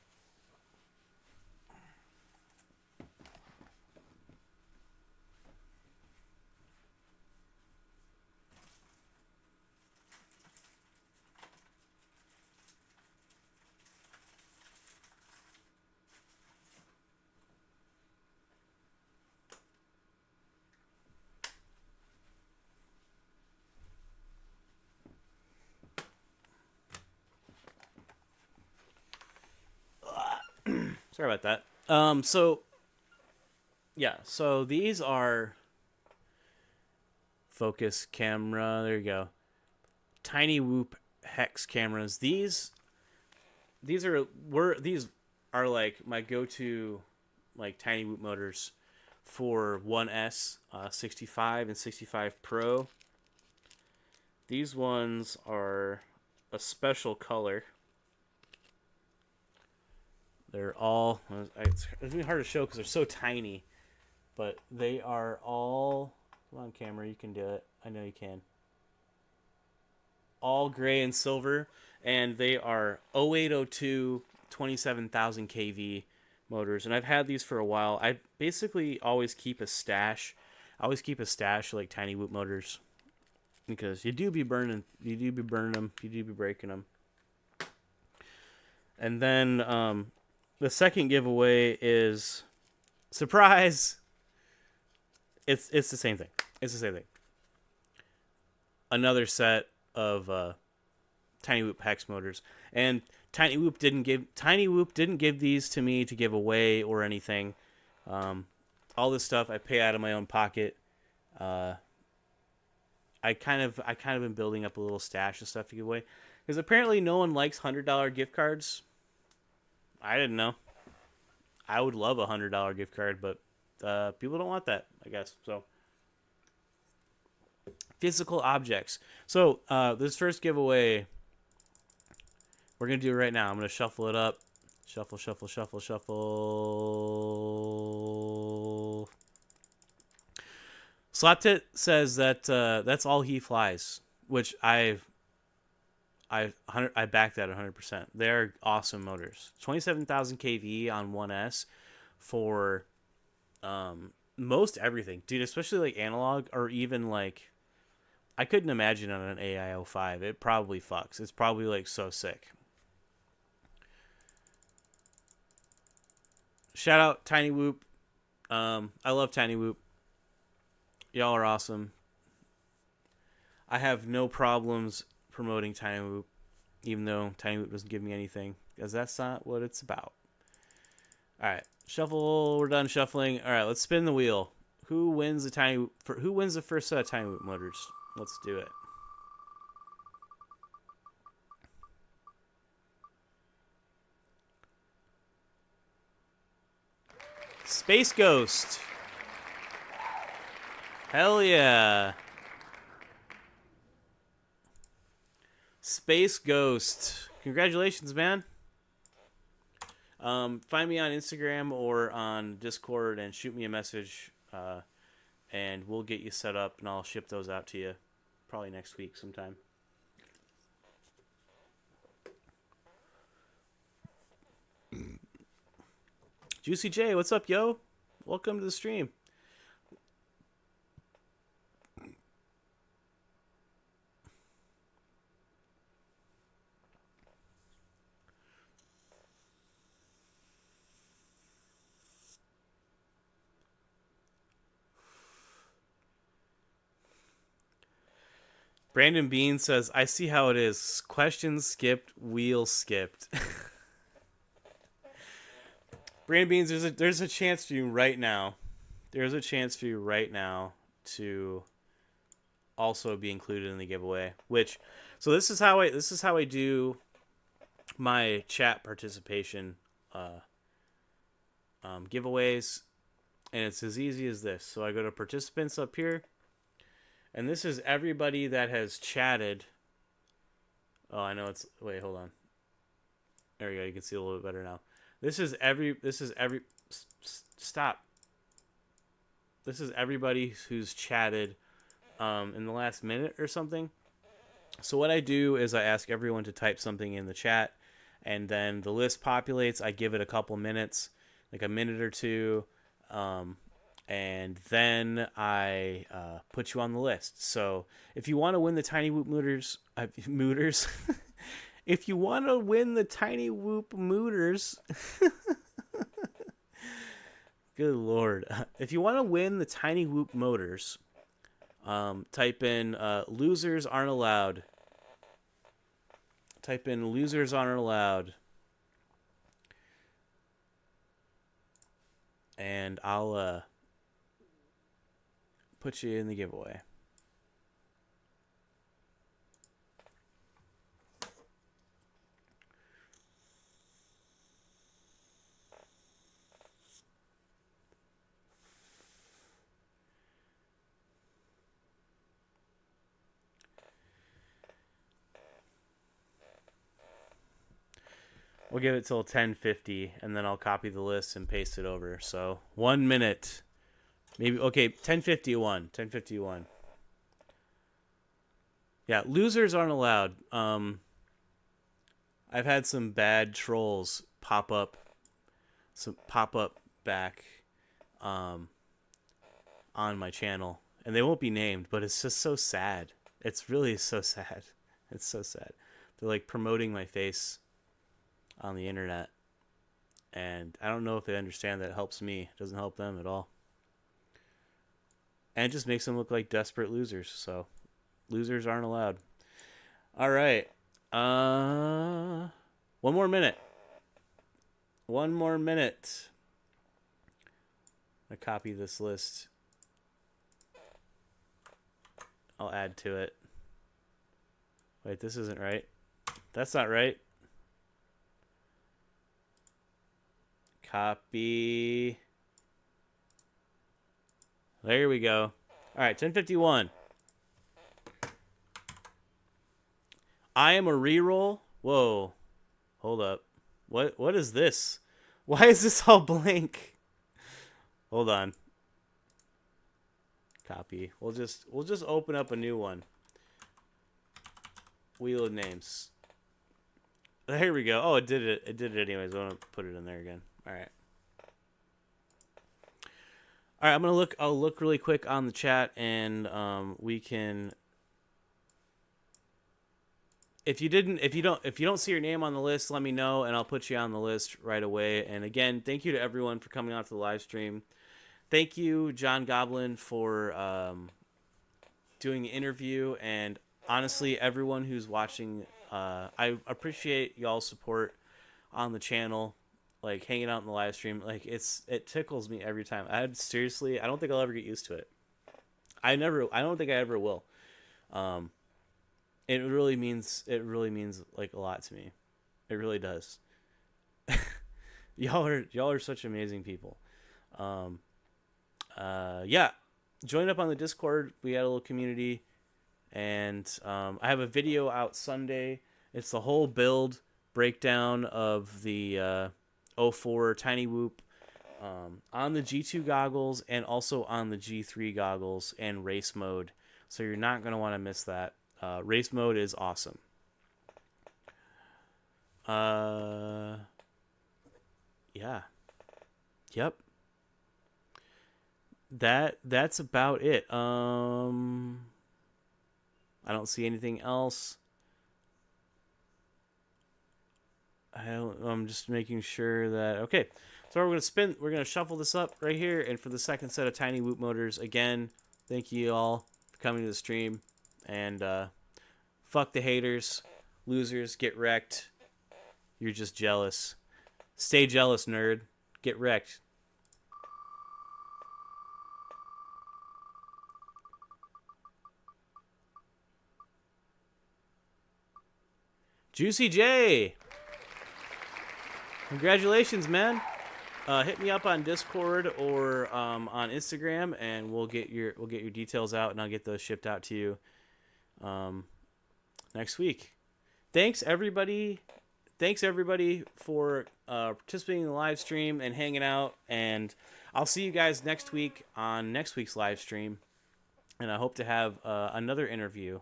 Sorry about that. So these are focus camera. There you go. Tiny Whoop hex cameras. These are like my go-to like Tiny Whoop motors for 1S, 65 and 65 Pro. These ones are a special color. They're all, it's really hard to show because they're so tiny, but they are all, come on camera, you can do it. I know you can. All gray and silver, and they are 0802 27,000 kV motors, and I've had these for a while. I basically always keep a stash. I always keep a stash of like Tiny Whoop motors because you do be burning them, you do be breaking them. And then the second giveaway is surprise. It's the same thing. It's the same thing. Another set of Tiny Whoop hex motors, and Tiny Whoop didn't give these to me to give away or anything. All this stuff I pay out of my own pocket. I kind of been building up a little stash of stuff to give away because apparently no one likes $100 gift cards. I didn't know. I would love a $100 gift card, but people don't want that, I guess. So physical objects. So this first giveaway, we're gonna do it right now. I'm gonna shuffle it up. Shuffle, shuffle, shuffle, shuffle. Slaptit says that that's all he flies, which I back that 100%. They're awesome motors. 27,000 kV on 1S for most everything, dude. Especially like analog, or even like I couldn't imagine on an AI05. It probably fucks. It's probably like so sick. Shout out Tiny Whoop. I love Tiny Whoop. Y'all are awesome. I have no problems promoting Tiny Whoop, even though Tiny Whoop doesn't give me anything, because that's not what it's about. Alright, shuffle. We're done shuffling. Alright, let's spin the wheel. Who wins the who wins the first set of Tiny Whoop motors? Let's do it. Space Ghost. Hell yeah. Space Ghost. Congratulations, man. Find me on Instagram or on Discord and shoot me a message, and we'll get you set up, and I'll ship those out to you probably next week sometime. Juicy J, what's up, yo? Welcome to the stream. Brandon Bean says, I see how it is. Questions skipped, wheel skipped. Brandon Beans, there's a chance for you right now. There's a chance for you right now to also be included in the giveaway. So this is how I do my chat participation giveaways, and it's as easy as this. So I go to participants up here. And this is everybody that has chatted. Oh, I know it's... Wait, hold on. There we go. You can see a little bit better now. Stop. This is everybody who's chatted in the last minute or something. So what I do is I ask everyone to type something in the chat, and then the list populates. I give it a couple minutes, like a minute or two. And then I put you on the list. So if you want to win the Tiny Whoop Mooters, if you want to win the Tiny Whoop Mooters, good Lord. If you want to win the Tiny Whoop Motors, type in losers aren't allowed. Type in losers aren't allowed. And I'll... put you in the giveaway. We'll give it till 10:50, and then I'll copy the list and paste it over. So 1 minute, maybe. Okay, 10:51. 10:51. Yeah, losers aren't allowed. I've had some bad trolls pop up back on my channel, and they won't be named, but it's just so sad. It's really so sad. It's so sad. They're like promoting my face on the internet, and I don't know if they understand that it helps me. It doesn't help them at all, and it just makes them look like desperate losers. So losers aren't allowed. All right. 1 more minute. 1 more minute. I copy this list. I'll add to it. Wait, this isn't right. That's not right. Copy. There we go. All right, 10:51. I am a reroll. Whoa. Hold up. What is this? Why is this all blank? Hold on. Copy. We'll just open up a new one. Wheel of names. Here we go. Oh, it did it. It did it anyways. I want to put it in there again. All right. All right. I'm gonna look. I'll look really quick on the chat, and we can. If you don't see your name on the list, let me know, and I'll put you on the list right away. And again, thank you to everyone for coming out to the live stream. Thank you, John Goblin, for doing the interview, and honestly, everyone who's watching, I appreciate y'all's support on the channel, like hanging out in the live stream. Like it tickles me every time. I don't think I'll ever get used to it. I don't think I ever will. It really means like a lot to me. It really does. y'all are such amazing people. Yeah, join up on the Discord. We had a little community, and I have a video out Sunday. It's the whole build breakdown of the 04 Tiny Whoop on the G2 goggles and also on the G3 goggles and race mode. So you're not going to want to miss that. Race mode is awesome. Yeah. Yep. That's about it. I don't see anything else. I'm just making sure that okay. So we're gonna shuffle this up right here, and for the second set of Tiny Whoop motors, again, thank you all for coming to the stream, and fuck the haters, losers, get wrecked. You're just jealous. Stay jealous, nerd. Get wrecked. Juicy J, congratulations, man. Hit me up on Discord or on Instagram, and we'll get your details out, and I'll get those shipped out to you next week. Thanks everybody for participating in the live stream and hanging out, and I'll see you guys next week on next week's live stream, and I hope to have another interview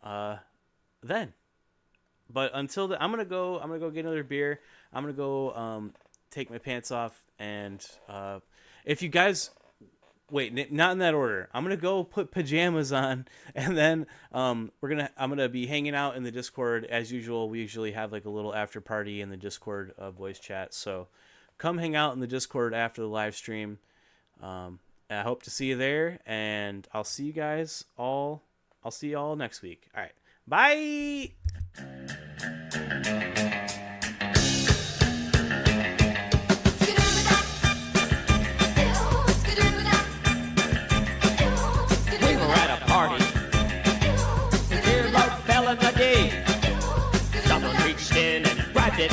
then. But until then, I'm gonna go get another beer. I'm gonna go take my pants off, and if you guys wait, not in that order. I'm gonna go put pajamas on, and then I'm gonna be hanging out in the Discord as usual. We usually have like a little after party in the Discord voice chat. So come hang out in the Discord after the live stream. I hope to see you there, and I'll see you guys all. I'll see you all next week. All right, bye. We were at a party. The beer light fell in the day. Someone reached in and grabbed it.